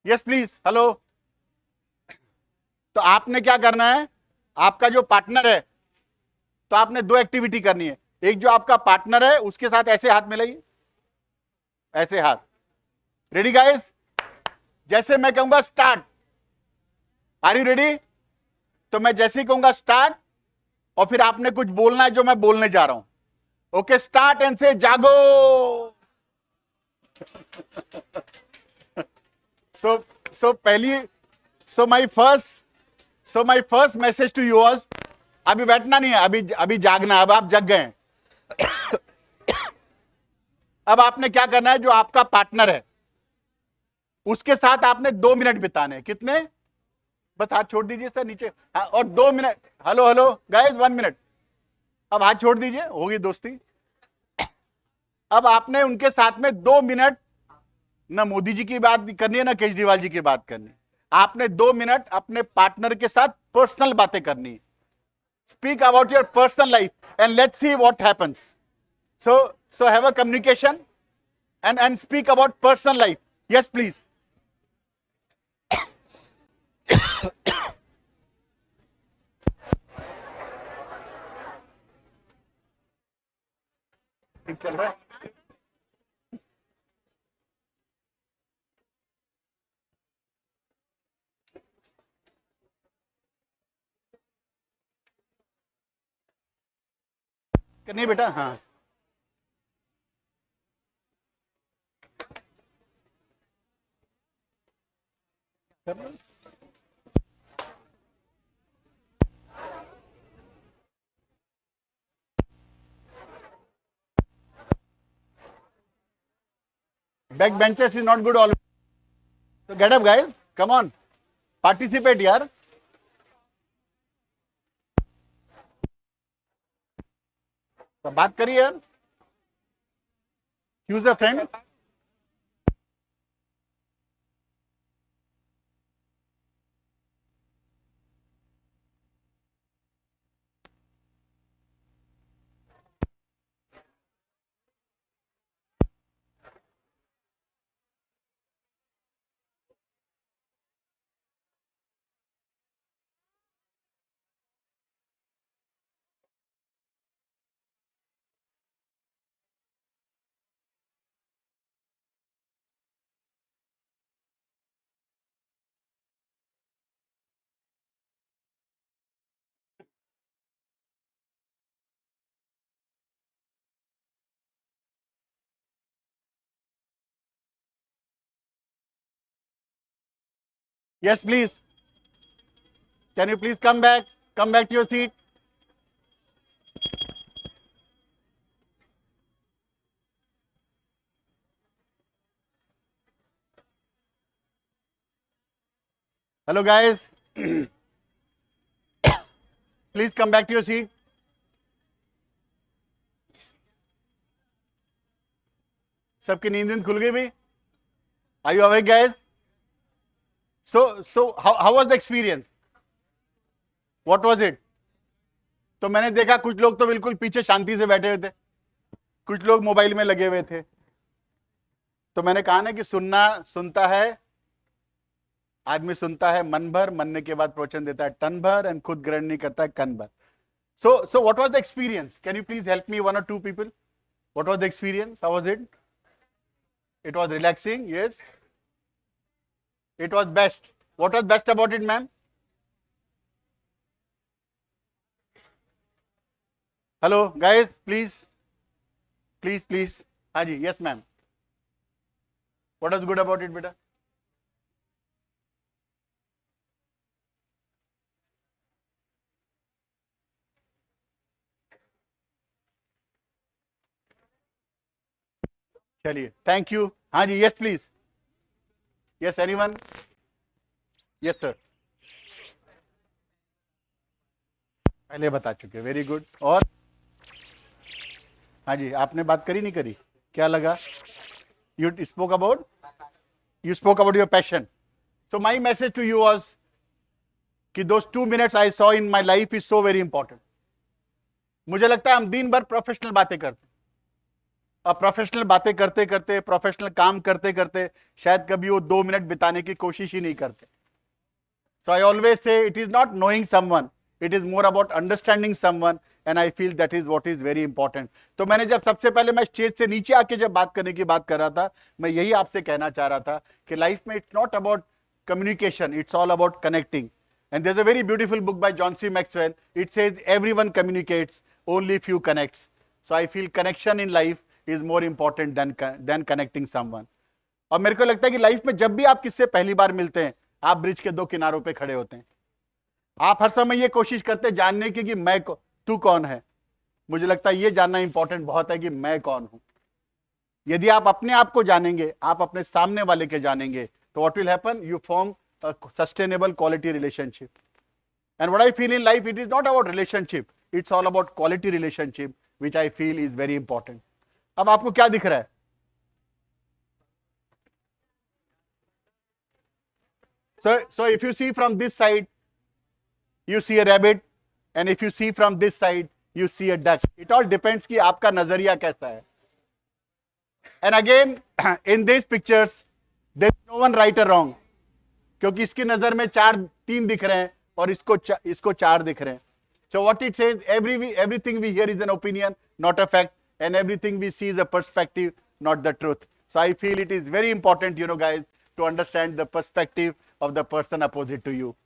Yes please, hello. तो आपने क्या करना है, आपका जो पार्टनर है, तो आपने दो एक्टिविटी करनी है. एक जो आपका पार्टनर है उसके साथ ऐसे हाथ मिलाइए, ऐसे हाथ. Ready guys? जैसे मैं कहूंगा स्टार्ट, आर यू रेडी? तो मैं जैसे ही कहूंगा स्टार्ट, और फिर आपने कुछ बोलना है जो मैं बोलने जा रहा हूं. ओके, स्टार्ट एंड से जागो. So my first message to you was, अभी बैठना नहीं है, अभी जागना. अब आप जग गए. अब आपने क्या करना है, जो आपका पार्टनर है उसके साथ आपने 2 मिनट बिताने. कितने? बस हाथ छोड़ दीजिए सर नीचे. हाँ, और 2 मिनट. Hello guys, 1 minute. अब हाथ छोड़ दीजिए, होगी दोस्ती. अब आपने उनके साथ में 2 मिनट, ना मोदी जी की बात करनी है ना केजरीवाल जी की बात करनी है. आपने 2 मिनट अपने पार्टनर के साथ पर्सनल बातें करनी है. Speak about your personal life and let's see what happens. So have a communication and speak about personal life. Yes, please. ठीक चल रहा है? नहीं बेटा, हाँ. Backbenchers is not good always. So get up guys, come on, participate यार. तो बात करिए यार. Choose a friend. Yes, please. Can you please come back to your seat? Hello guys. Please come back to your seat. सबकी नींद खुल गई भी? Are you awake guys? So how was the experience? What was it? तो मैंने देखा कुछ लोग तो बिल्कुल पीछे शांति से बैठे हुए थे, कुछ लोग मोबाइल में लगे हुए थे. तो मैंने कहा ना कि सुनता है आदमी, सुनता है मन भर, मनने के बाद प्रवचन देता है टन भर, एंड खुद ग्रहण नहीं करता है कन भर. So what was the experience? Can you please help me, 1 or 2 people? What was the experience? How was it? It was relaxing, yes. It was best. What was best about it, ma'am? Hello, guys, please. Please, please. Haji, yes, ma'am. What was good about it, beta? चलिए, thank you. हाँ जी, yes, please. Yes, anyone? Yes, sir. पहले बता चुके, very good. और हाँ जी, आपने बात करी नहीं करी? क्या लगा? You spoke about your passion. So my message to you was कि those 2 minutes I saw in my life is so very important. मुझे लगता है हम दिन भर प्रोफेशनल बातें करते, और प्रोफेशनल बातें करते करते, प्रोफेशनल काम करते करते शायद कभी वो 2 मिनट बिताने की कोशिश ही नहीं करते. So I always say it is not knowing someone, it is more about understanding someone, and I feel that is what is very important. तो मैंने जब सबसे पहले मैं स्टेज से नीचे आके जब बात करने की बात कर रहा था, मैं यही आपसे कहना चाह रहा था कि लाइफ में it's not about communication, it's all about connecting. And there's a very beautiful book by John C. Maxwell. It says everyone communicates, only few connects. So I feel connection in life is more important than connecting someone. और मेरे को लगता है कि life में जब भी आप किससे पहली बार मिलते हैं, आप ब्रिज के 2 किनारों पे खड़े होते हैं. आप हर समय ये कोशिश करते हैं जानने की कि तू कौन है. मुझे लगता है ये जानना इंपॉर्टेंट बहुत है कि मैं कौन हूं. यदि आप अपने आप को जानेंगे, आप अपने सामने वाले के जानेंगे, तो what will happen? You form a sustainable quality relationship. And what I feel in life, it is not about relationship, it's all about quality relationship, which I feel is very important. अब आपको क्या दिख रहा है? So if you see from this side, you see a rabbit, and if you see from this side, you see a duck. It all depends कि आपका नजरिया कैसा है. And again, in these pictures, there is no one right or wrong, क्योंकि इसकी नजर में 3 दिख रहे हैं और इसको 4 दिख रहे हैं. So what it says, everything we hear is an opinion, not a fact, and everything we see is a perspective, not the truth. So I feel it is very important, guys, to understand the perspective of the person opposite to you.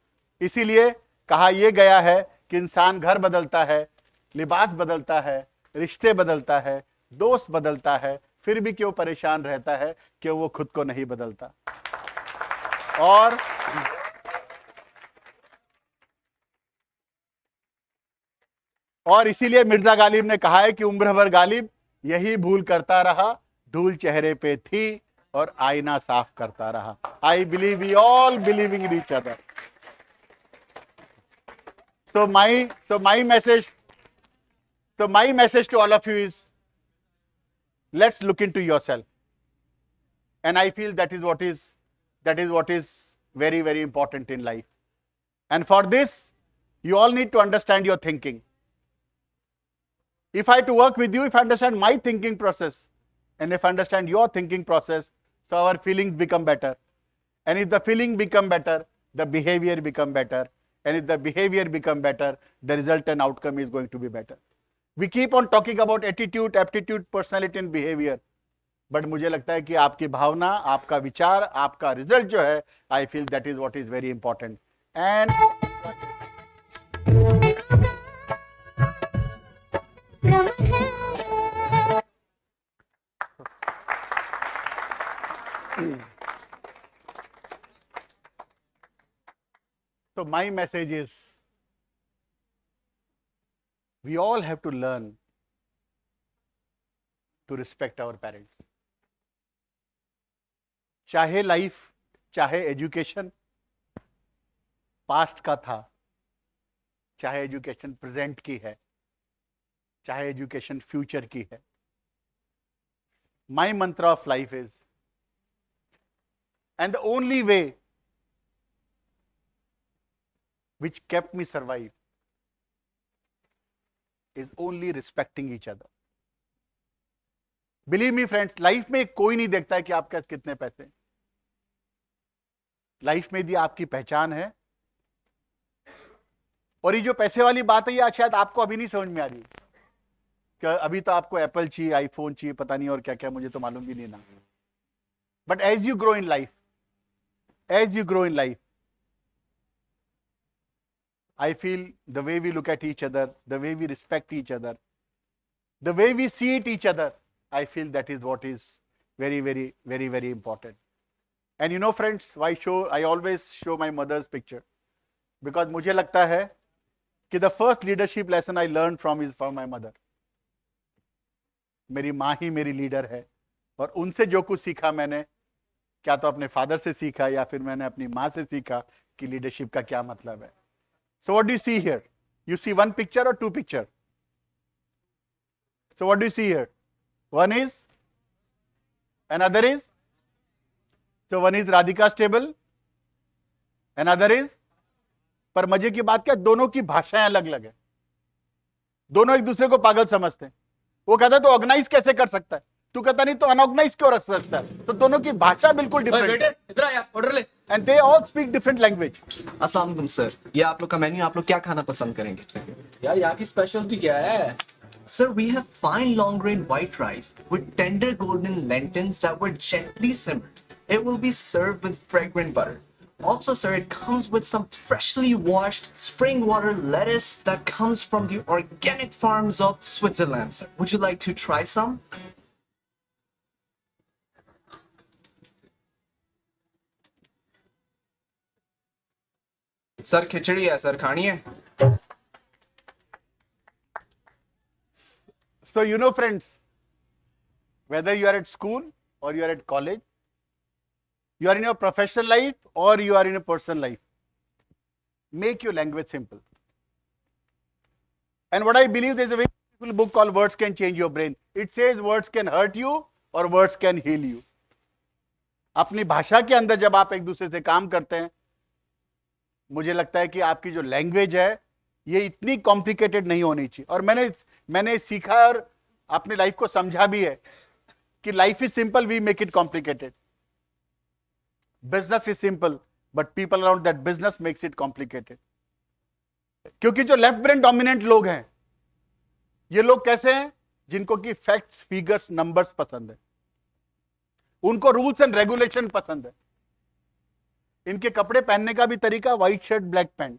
इसीलिए कहा यह गया है कि इंसान घर बदलता है, लिबास बदलता है, रिश्ते बदलता है, दोस्त बदलता है, फिर भी क्यों परेशान रहता है, क्यों वो खुद को नहीं बदलता. और इसीलिए मिर्जा गालिब ने कहा है कि उम्र भर गालिब यही भूल करता रहा, धूल चेहरे पे थी और आईना साफ करता रहा. I believe we all believing in each other. So my message to all of you is, let's look into yourself. And I feel that is what is very, very important in life. And for this, you all need to understand your thinking. If I have to work with you, if I understand my thinking process, and if I understand your thinking process, so our feelings become better. And if the feeling become better, the behavior become better. And if the behavior become better, the result and outcome is going to be better. We keep on talking about attitude, aptitude, personality and behavior. But मुझे लगता है कि आपकी भावना, आपका विचार, आपका result जो है, I feel that is what is very important. And so my message is, we all have to learn to respect our parents. चाहे लाइफ, चाहे एजुकेशन पास्ट का था, चाहे एजुकेशन प्रेजेंट की है, चाहे एजुकेशन फ्यूचर की है. My Mantra of life is, and the only way which kept me survive is only respecting each other. Believe me friends, life में कोई नहीं देखता है कि आपके पास कितने पैसे. लाइफ में यदि आपकी पहचान है, और ये जो पैसे वाली बात है, ये शायद आपको अभी नहीं समझ में आ रही, कि अभी तो आपको एप्पल चाहिए, आईफोन चाहिए, पता नहीं और क्या क्या, मुझे तो मालूम भी नहीं ना. But as you grow in life, I feel the way we look at each other, the way we respect each other, the way we see it each other, I feel that is what is very, very, very, very important. And you know, friends, I always show my mother's picture, because मुझे लगता है कि the first leadership lesson I learned from my mother. मेरी माँ ही मेरी leader है, और उनसे जो कुछ सीखा मैंने, क्या तो अपने फादर से सीखा या फिर मैंने अपनी माँ से सीखा कि लीडरशिप का क्या मतलब है. So what do you see here? You see one picture or two picture? So what do you see here? One is, another is, so one is Radhika stable, another is, पर मजे की बात क्या, दोनों की भाषाएं अलग अलग है, दोनों एक दूसरे को पागल समझते हैं. वो कहता है तो ऑर्गेनाइज कैसे कर सकता है, तू कहता नहीं तो अनऑर्गेनाइज क्यों रख सकता है. तो दोनों की भाषा बिल्कुल डिफरेंट है. इधर आ यार, ऑर्डर ले. And they all speak different language. अस्सलाम वालेकुम सर, ये आप लोग का मेन्यू, आप लोग क्या खाना पसंद करेंगे? यार यहाँ की स्पेशलिटी क्या है? Sir, we have fine long grain white rice with tender golden lentils that were gently simmered. It will be served with fragrant butter. Also, sir, it comes with some freshly washed spring water lettuce that comes from the organic farms of Switzerland, sir. Would you like to try some? Sir खिचड़ी है sir, खानी है? So you know, friends, whether you are at school or you are at college, you are in your professional life or you are in a personal life, make your language simple. And what I believe, there is a very beautiful book called Words Can Change Your Brain. It says words can hurt you or words can heal you. अपनी भाषा के अंदर जब आप एक दूसरे से काम करते हैं, मुझे लगता है कि आपकी जो लैंग्वेज है ये इतनी कॉम्प्लिकेटेड नहीं होनी चाहिए. और मैंने सीखा और अपनी लाइफ को समझा भी है कि life is simple, we make it complicated. Business is simple, but people around that business makes it complicated. क्योंकि जो लेफ्ट ब्रेन डोमिनेंट लोग हैं, ये लोग कैसे हैं? जिनको कि फैक्ट्स, फिगर्स, नंबर्स पसंद है, उनको रूल्स एंड रेगुलेशन पसंद है. इनके कपड़े पहनने का भी तरीका व्हाइट शर्ट ब्लैक पैंट.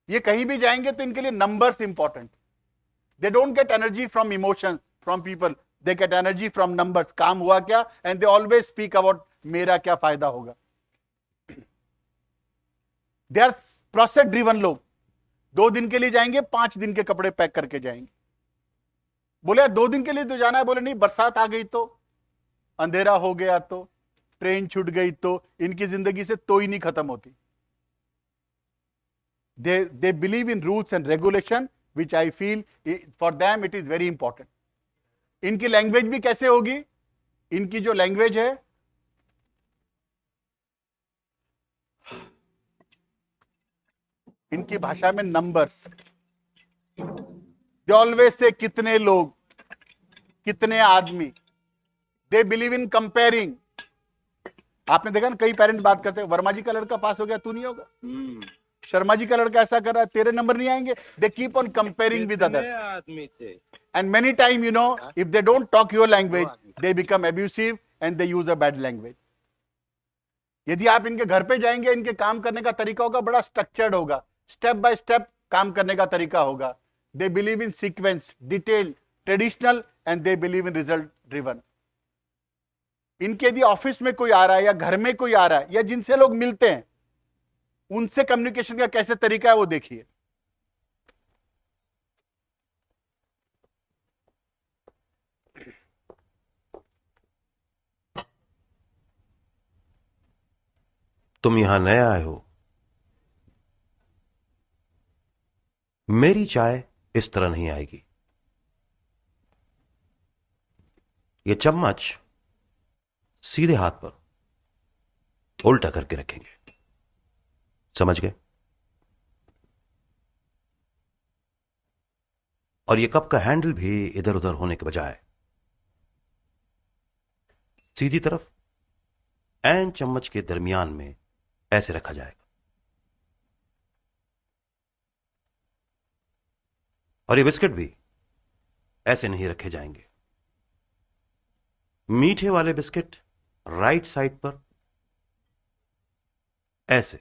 ये कहीं भी जाएंगे तो इनके लिए numbers important. They don't get energy from emotion from people, they get energy from numbers. काम हुआ क्या, and they always speak about मेरा क्या फायदा होगा. दे आर प्रोसेस ड्रिवन लोग. 2 दिन के लिए जाएंगे, 5 दिन के कपड़े पैक करके जाएंगे. बोले 2 दिन के लिए तो जाना है, बोले नहीं बरसात आ गई तो, अंधेरा हो गया तो, ट्रेन छूट गई तो, इनकी जिंदगी से तो ही नहीं खत्म होती. They believe in rules and regulation, which I feel for them it is very important. इनकी लैंग्वेज भी कैसे होगी? इनकी जो लैंग्वेज है, इनकी भाषा में नंबर्स. दे ऑलवेज से कितने लोग, कितने आदमी. They believe in comparing. आपने देखा ना, कई पेरेंट्स बात करते हैं, वर्मा जी का लड़का पास हो गया, तू नहीं होगा. शर्मा जी का लड़का ऐसा कर रहा है, तेरे नंबर नहीं आएंगे. They keep on comparing with others. And many time, you know, if they don't talk your language, they become abusive and they use a bad language. यदि आप इनके घर पे जाएंगे, इनके काम करने का तरीका होगा बड़ा स्ट्रक्चर्ड होगा, स्टेप बाय स्टेप काम करने का तरीका होगा. They believe in sequence, detail, traditional, and they believe in result driven. इनके यदि ऑफिस में कोई आ रहा है या घर में कोई आ रहा है या जिनसे लोग मिलते हैं, उनसे कम्युनिकेशन का कैसे तरीका है वो देखिए. तुम यहां नए आए हो. मेरी चाय इस तरह नहीं आएगी. ये चम्मच सीधे हाथ पर उल्टा करके रखेंगे, समझ गए? और ये कप का हैंडल भी इधर उधर होने के बजाय सीधी तरफ एन चम्मच के दरमियान में ऐसे रखा जाएगा. और ये बिस्किट भी ऐसे नहीं रखे जाएंगे. मीठे वाले बिस्किट राइट साइड पर ऐसे,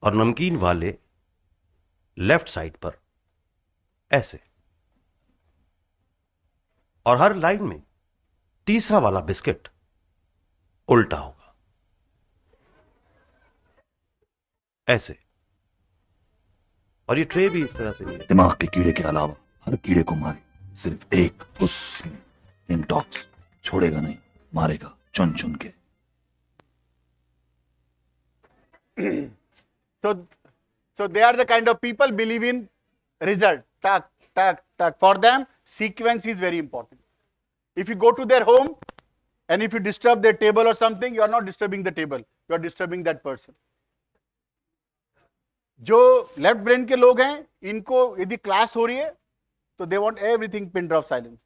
और नमकीन वाले लेफ्ट साइड पर ऐसे, और हर लाइन में तीसरा वाला बिस्किट उल्टा होगा, ऐसे। और ये ट्रे भी इस तरह से नहीं है। दिमाग के कीड़े के अलावा हर कीड़े को मारे, सिर्फ एक इंटॉक्स छोड़ेगा नहीं, मारेगा चुन चुन के। So they are the kind of people believe in result. Tak, tak, tak. For them, sequence is very important. If you go to their home and if you disturb their table or something, you are not disturbing the table. You are disturbing that person. जो left brain के लोग हैं, इनको यदि class हो रही है तो they want everything pin drop silence,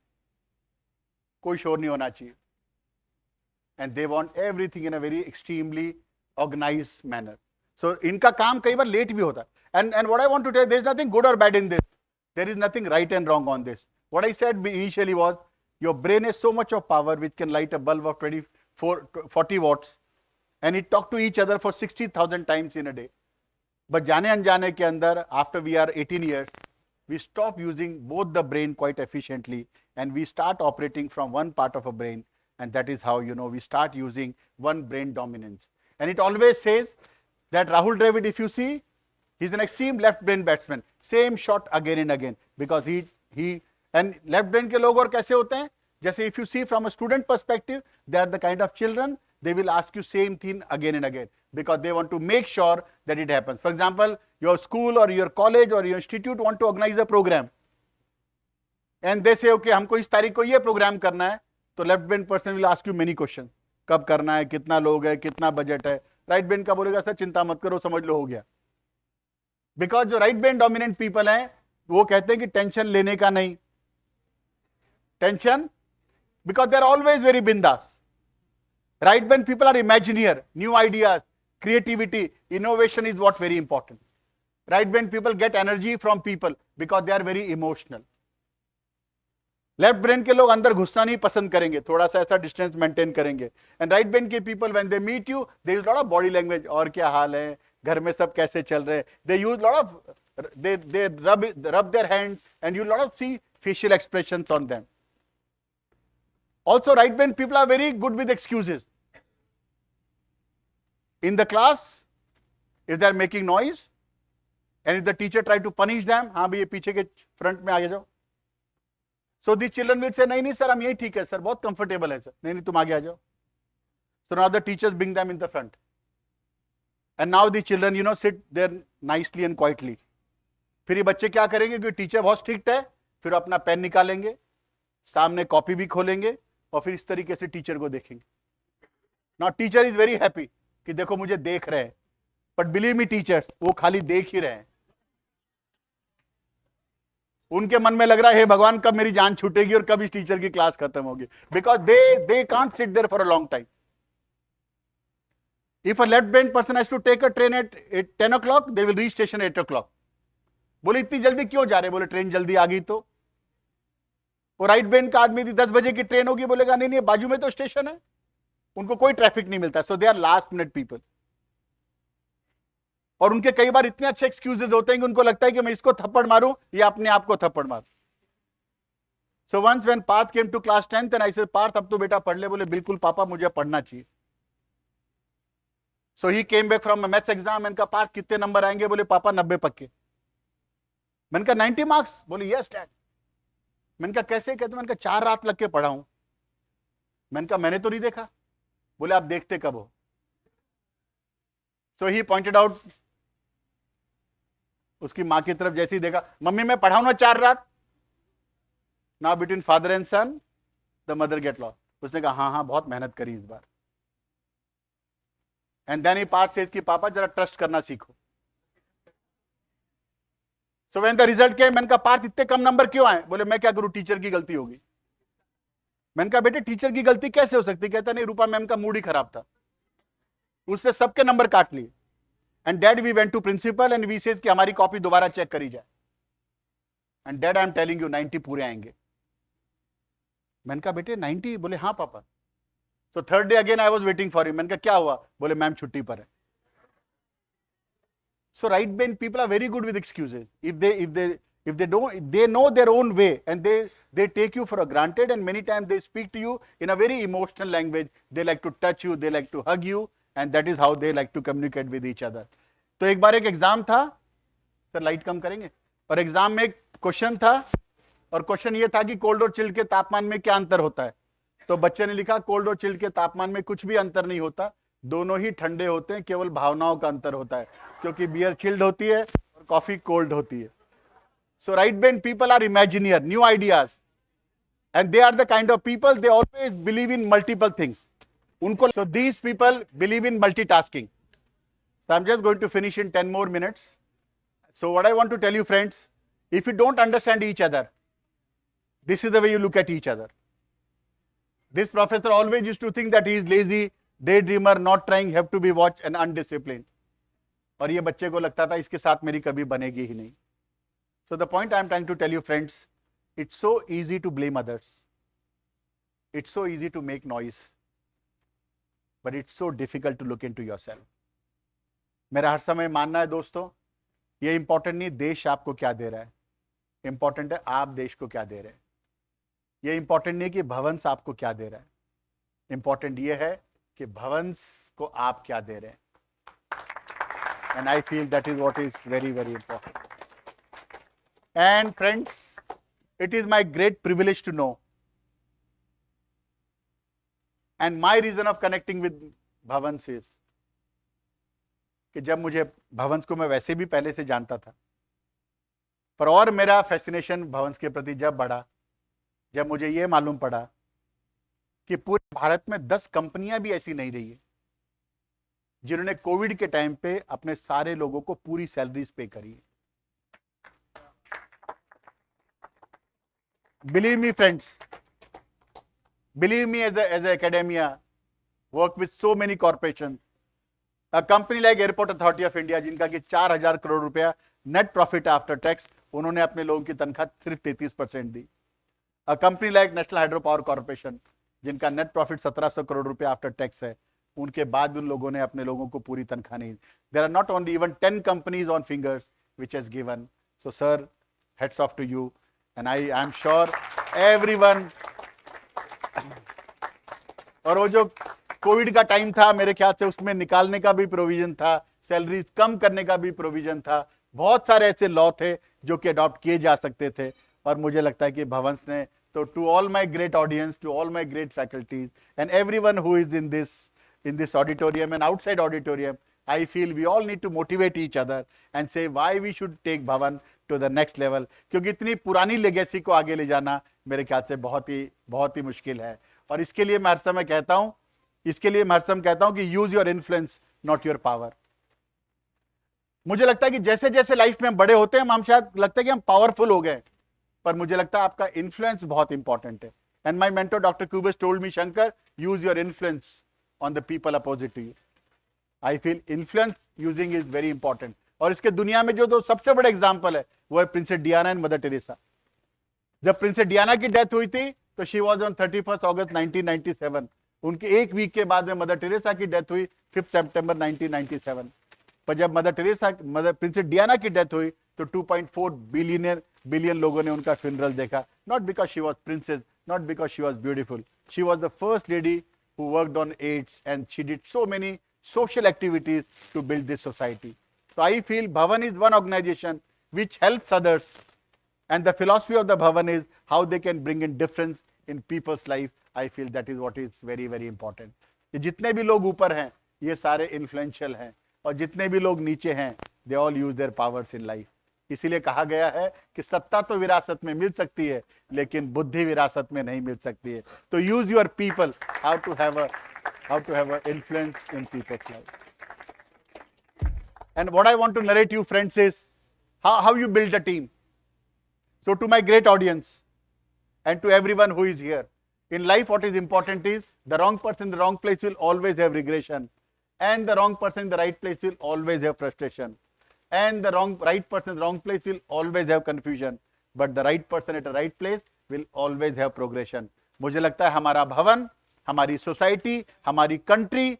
कोई शोर नहीं होना चाहिए, and they want everything in a very extremely organised manner. So इनका काम कई बार लेट भी होता है. And what I want to tell, there is nothing good और bad in this, there is nothing right and wrong on this. What I said initially was your brain has so much of power which can light a bulb of 40 watts and it talk to each other for 60,000 times in a day. But जाने अनजाने के अंदर, after we are 18 years, we stop using both the brain quite efficiently and we start operating from one part of a brain, and that is how, you know, we start using one brain dominance. And it always says that Rahul Dravid, if you see, he's an extreme left brain batsman, same shot again and again, because he and left brain के लोग और कैसे होते हैं, जैसे if you see from a student perspective, they are the kind of children, they will ask you same thing again and again because they want to make sure that it happens. For example, your school or your college or your institute want to organize a program and they say, okay, हमको इस तारीख को ये programme करना है, तो left brain person will ask you many questions. कब करना है, कितना लोग है, कितना बजट है. राइट ब्रेन का बोलेगा सर चिंता मत करो, समझ लो हो गया. बिकॉज जो राइट ब्रेन डोमिनेंट पीपल हैं वो कहते हैं कि टेंशन लेने का नहीं. Tension, because they are always very bindas. Right brain people are imagineer, new ideas, creativity, innovation is what very important. Right brain people get energy from people because they are very emotional. Left brain के लोग अंदर घुसना नहीं पसंद करेंगे, थोड़ा सा ऐसा डिस्टेंस मेंटेन करेंगे. And right brain के people when they meet you, they use a lot of body language. और क्या हाल है, घर में सब कैसे चल रहे हैं. They use a lot of, they rub their hands and you lot of see facial expressions on them. Also, right brain people are very good with excuses. In the class, if they are making noise, and if the teacher try to punish them, हाँ भाई ये पीछे के front में आगे जाओ. So these children will say, नहीं sir, हम यही ठीक है sir, बहुत comfortable है sir. नहीं तुम आगे आ जाओ. So now the teachers bring them in the front. And now the children, you know, sit there nicely and quietly. फिर ये बच्चे क्या करेंगे कि टीचर बहुत स्ट्रिक्ट है, फिर अपना पेन निकालेंगे, सामने कॉपी भी खोलेंगे और फिर इस तरीके से टीचर को देखेंगे. Now teacher is very happy कि देखो मुझे देख रहे हैं, बट बिलीव मी टीचर्स, वो खाली देख ही रहे हैं. उनके मन में लग रहा है हे भगवान कब मेरी जान छूटेगी और कब इस टीचर की क्लास खत्म होगी. Because they can't sit there for a long time. If a left brain person has to take a train at 10 o'clock, they will reach station 8 o'clock. बोले इतनी जल्दी क्यों जा रहे, बोले ट्रेन जल्दी आ गई तो. और राइट ब्रेन का आदमी थी 10 बजे की ट्रेन होगी, बोलेगा नहीं नहीं बाजू में तो स्टेशन है, उनको कोई ट्रैफिक नहीं मिलता. So they are last minute people. और उनके कई बार इतने अच्छे एक्सक्यूजेस होते हैं कि उनको लगता है कि मैं इसको थप्पड़ मारूं या अपने आप को थप्पड़ मारूं. So once when Parth came to class 10th and I said Parth अब तो बेटा पढ़ ले. बोले बिल्कुल पापा मुझे पढ़ना चाहिए. So he came back from a maths exam and का पार्थ कितने नंबर आएंगे, बोले पापा 90 पक्के. मैंने कहा 90 मार्क्स, बोले यस डैड. मैंने कहा कैसे, कहते मैंने कहा 4 रात लग के पढ़ा हूं. मैंने कहा मैंने तो नहीं देखा. बोले आप देखते कब हो. So he pointed out, उसकी मां की तरफ जैसे ही देखा, मम्मी मैं पढ़ाऊं ना 4 रात. Now between father and son, the mother get lost. उसने कहा हाँ हाँ बहुत मेहनत करी इस बार. And then he Parth says कि पापा जरा ट्रस्ट करना सीखो. So when the result came, मैंने कहा पार्थ इतने कम नंबर क्यों आए. बोले मैं क्या करूं, टीचर की गलती होगी. मैंने कहा बेटे टीचर की गलती कैसे हो सकती. कहता नहीं रूपा मैम का मूड ही खराब था, उससे सबके नंबर काट लिए. And dad we went to principal and we says कि हमारी कॉपी दोबारा चेक करी जाए. And dad I am telling you 90 पूरे आएंगे. मैंने कहा बेटे 90? बोले हाँ पापा. So third day again I was waiting for him. मैंने कहा क्या हुआ? बोले मैम छुट्टी पर है. So right brain people are very good with excuses. If they don't, they know their own way, and they take you for a granted, and many times they speak to you in a very emotional language. They like to touch you, they like to hug you, and that is how they like to communicate with each other. तो एक बार एक exam था, sir light कम करेंगे, और exam में एक question था, और क्वेश्चन ये था कि कोल्ड और चिल्ड के तापमान में क्या अंतर होता है. तो बच्चे ने लिखा कोल्ड और चिल्ड के तापमान में कुछ भी अंतर नहीं होता, दोनों ही ठंडे होते हैं, केवल भावनाओं का अंतर होता है, क्योंकि बियर चिल्ड होती है और कॉफी कोल्ड होती है. So right brain people are imaginer, new ideas, and they are the kind of people, they always believe in multiple things. उनको so these people believe in multitasking. So I'm just going to finish in 10 more minutes. So what I want to tell you friends, if you don't understand each other, this is the way you look at each other. This professor always used to think that he is lazy, daydreamer, not trying, have to be watched and undisciplined. और ये बच्चे को लगता था इसके साथ मेरी कभी बनेगी ही नहीं. So the point I am trying to tell you friends, it's so easy to blame others. It's so easy to make noise. But it's so difficult to look into yourself. मेरा हर समय मानना है दोस्तों, ये इंपॉर्टेंट नहीं देश आपको क्या दे रहा है, इंपॉर्टेंट है आप देश को क्या दे रहे हैं. ये इंपॉर्टेंट नहीं कि भवंस आपको क्या दे रहा है, इंपॉर्टेंट ये है कि भवंस को आप क्या दे रहे हैं. And I feel that is what is very very important. And friends, it is my great privilege to know, and my reason of connecting with Bhavans is कि जब मुझे भवंस को मैं वैसे भी पहले से जानता था, पर और मेरा फैसिनेशन भवंस के प्रति जब बढ़ा, जब मुझे ये मालूम पड़ा कि पूरे भारत में 10 कंपनियां भी ऐसी नहीं रही है जिन्होंने कोविड के टाइम पे अपने सारे लोगों को पूरी सैलरीज पे करी है. Believe me friends, believe me as academia, work with so many corporation. A company like Airport Authority of India, जिनका कि 4,000 करोड़ रुपया नेट प्रॉफिट आफ्टर टैक्स, उन्होंने अपने लोगों की तनख्वाह सिर्फ 33% दी. A company like National Hydro Power Corporation, जिनका नेट प्रॉफिट 1,700 करोड़ रुपया आफ्टर टैक्स है, उनके बाद उन लोगों ने अपने लोगों को पूरी तनख्वाह नहीं. There are not only even 10 companies on fingers which has given. So sir, hats off to you, and I am sure everyone. और वो जो कोविड का टाइम था, मेरे ख्याल से उसमें निकालने का भी प्रोविजन था, सैलरीज कम करने का भी प्रोविजन था, बहुत सारे ऐसे लॉ थे जो कि अडॉप्ट किए जा सकते थे. और मुझे लगता है कि भवंस ने, तो to all my great audience, to all my great faculties and everyone who is in this auditorium and outside auditorium, I feel we all need to motivate each other and say why we should take Bhavan to the next level. क्योंकि इतनी पुरानी legacy को आगे ले जाना मेरे ख्याल से बहुत ही मुश्किल है. और इसके लिए मैं हर समय कहता हूं, कि use your influence not your power. मुझे लगता है कि जैसे जैसे लाइफ में हम बड़े होते हैं, हम शायद लगता है कि हम पावरफुल हो गए, पर मुझे लगता है आपका इन्फ्लुएंस बहुत इंपॉर्टेंट है. And my mentor doctor Cubas told me, Shankar, use your influence on the people opposite to you. I feel influence using is very important. और इसके दुनिया में जो सबसे बड़ा एग्जाम्पल है वो है princess Diana and mother Teresa. जब प्रिंसेस डियाना की डेथ हुई थी तो शी वॉज ऑन 31 अगस्त 1997. उनके एक वीक के बाद में मदर टेरेसा की डेथ हुई 5 सितंबर 1997. पर जब प्रिंसेस डियाना की डेथ हुई तो 2.4 बिलियन लोगों ने उनका फ्यूनरल देखा. Not because she was princess, not because she was beautiful, she was the first lady who worked on AIDS and she did so many social activities to build this society. So I feel Bhavan is one organization which helps others, and the philosophy of the Bhavan is how they can bring in difference in people's life. I feel that is what is very very important. कि जितने भी लोग ऊपर हैं ये सारे influential हैं, और जितने भी लोग नीचे हैं they all use their powers in life. इसीलिए कहा गया है कि सत्ता तो विरासत में मिल सकती है लेकिन बुद्धि विरासत में नहीं मिल सकती है. तो use your people, how to have an influence in people's life. And what I want to narrate you friends is how you build a team. So to my great audience and to everyone who is here, in life what is important is the wrong person in the wrong place will always have regression, and the wrong person in the right place will always have frustration, and the right person in the wrong place will always have confusion, but the right person at the right place will always have progression. मुझे लगता है हमारा भवन, हमारी society, हमारी country,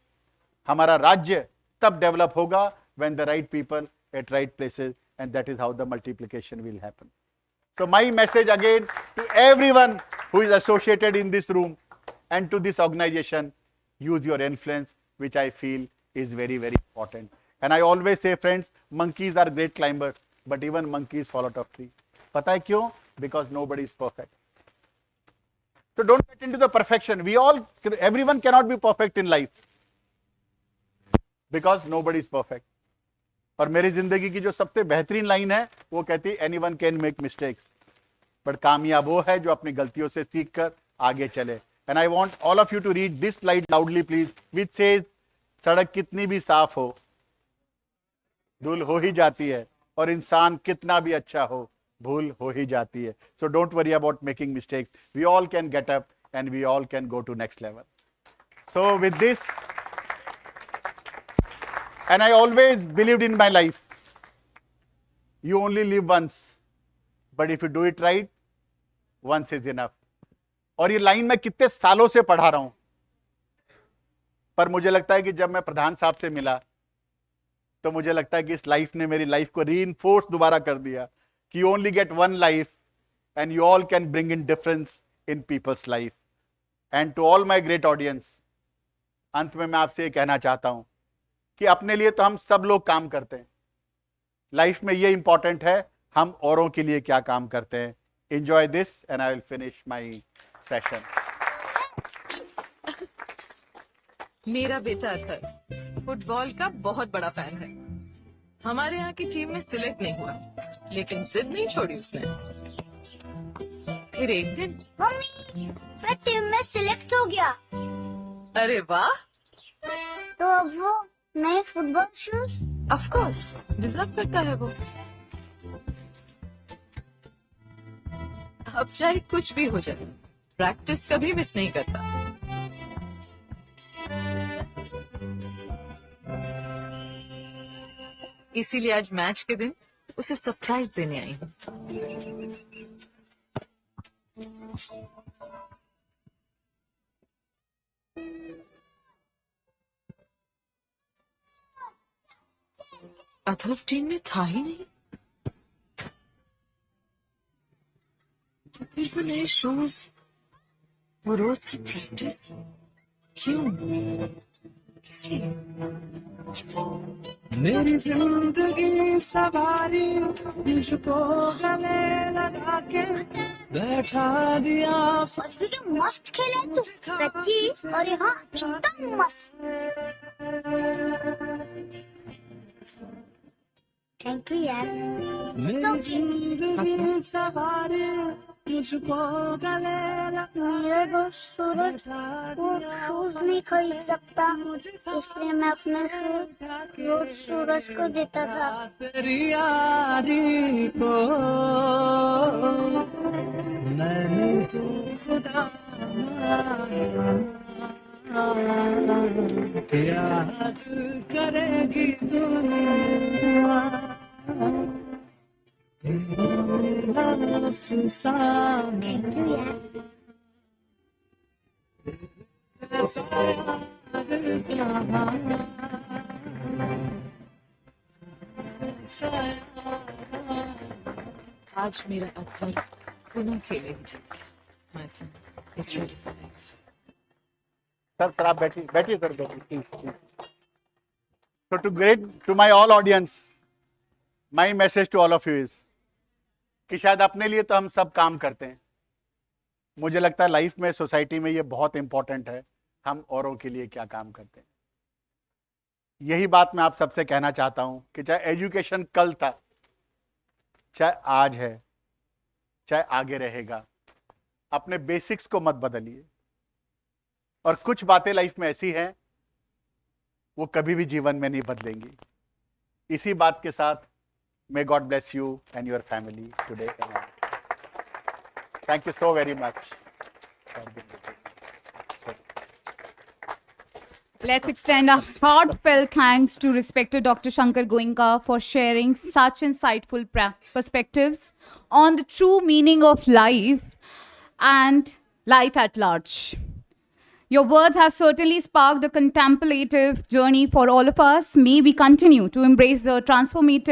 हमारा राज्य तब डेवलप होगा when the right people at right places, and that is how the multiplication will happen. So my message again to everyone who is associated in this room and to this organization, use your influence, which I feel is very, very important. And I always say, friends, monkeys are great climbers, but even monkeys fall out of tree. पता है क्यों? Because nobody is perfect. So don't get into the perfection. Everyone cannot be perfect in life. Because nobody is perfect. और मेरी जिंदगी की जो सबसे बेहतरीन लाइन है वो कहती है anyone can make mistakes, but कामयाब वो है जो अपनी गलतियों से सीखकर आगे चले. And I want all of you to read this light loudly please, which says सड़क कितनी भी साफ हो धूल हो ही जाती है, और इंसान कितना भी अच्छा हो भूल हो ही जाती है. So don't worry about making mistakes, we all can get up and we all can go to next level. So with this, and I always believed in my life, you only live once, but if you do it right, once is enough. और ये line मैं कितने सालों से पढ़ा रहा हूं, पर मुझे लगता है कि जब मैं प्रधान साहब से मिला तो मुझे लगता है कि इस लाइफ ने मेरी लाइफ को रीइंफोर्स दोबारा कर दिया कि you only get one life and you all can bring in difference in people's life. And to all my great audience, अंत में मैं आपसे ये कहना चाहता हूं कि अपने लिए तो हम सब लोग काम करते हैं, लाइफ में ये इंपॉर्टेंट है हम औरों के लिए क्या काम करते हैं. Enjoy this and I will finish my session. मेरा बेटा अथर फुटबॉल का बहुत बड़ा फैन है. हमारे यहाँ की टीम में सिलेक्ट नहीं हुआ, लेकिन जिद नहीं छोड़ी उसने. फिर एक दिन, मम्मी मैं टीम में सिलेक्ट हो गया. अरे वाह, तो अब वो नए football shoes of course deserve करता है वो. अब चाहे कुछ भी हो जाए, प्रैक्टिस कभी मिस नहीं करता. इसीलिए आज मैच के दिन उसे सरप्राइज देने आई हूँ. अथर्व टीम में था ही नहीं, तो फिर वो नए शूज, वो रोज की प्रैक्टिस क्यों, किस लिए? मेरी जिंदगी सवारी मुझको गले लगा के बैठा दिया. आज भी तो मस्त खेला तू सच्ची, और यहाँ एकदम मस्त. थैंक यू यार. मेरी जिंदगी सवारी मुझको गले लगा मेरा दोस्त सूरज वो शूज नहीं खरीद सकता, इसलिए मैं अपने शूज रोज सूरज को देता था. तेरी यारी को मैंने तो खुदा याद करेगी दुनिया तेरा मेरा अफसाना. थैंक यू यार. आज मेरा अथर्व पुनः खेलेगी. My son is ready for life. Sir आप बैठिए सर, बैठिए. So to my all audience, my message to all of you is कि शायद अपने लिए तो हम सब काम करते हैं, मुझे लगता है लाइफ में, सोसाइटी में ये बहुत इंपॉर्टेंट है हम औरों के लिए क्या काम करते हैं. यही बात मैं आप सबसे कहना चाहता हूं कि चाहे एजुकेशन कल था, चाहे आज है, चाहे आगे रहेगा, अपने बेसिक्स को मत बदलिए. और कुछ बातें लाइफ में ऐसी हैं वो कभी भी जीवन में नहीं बदलेंगी. इसी बात के साथ may God bless you and your family today. Thank you so very much. Let's extend a heartfelt thanks to respected Dr. Shankar Goenka for sharing such insightful perspectives on the true meaning of life and life at large. Your words have certainly sparked a contemplative journey for all of us. May we continue to embrace the transformative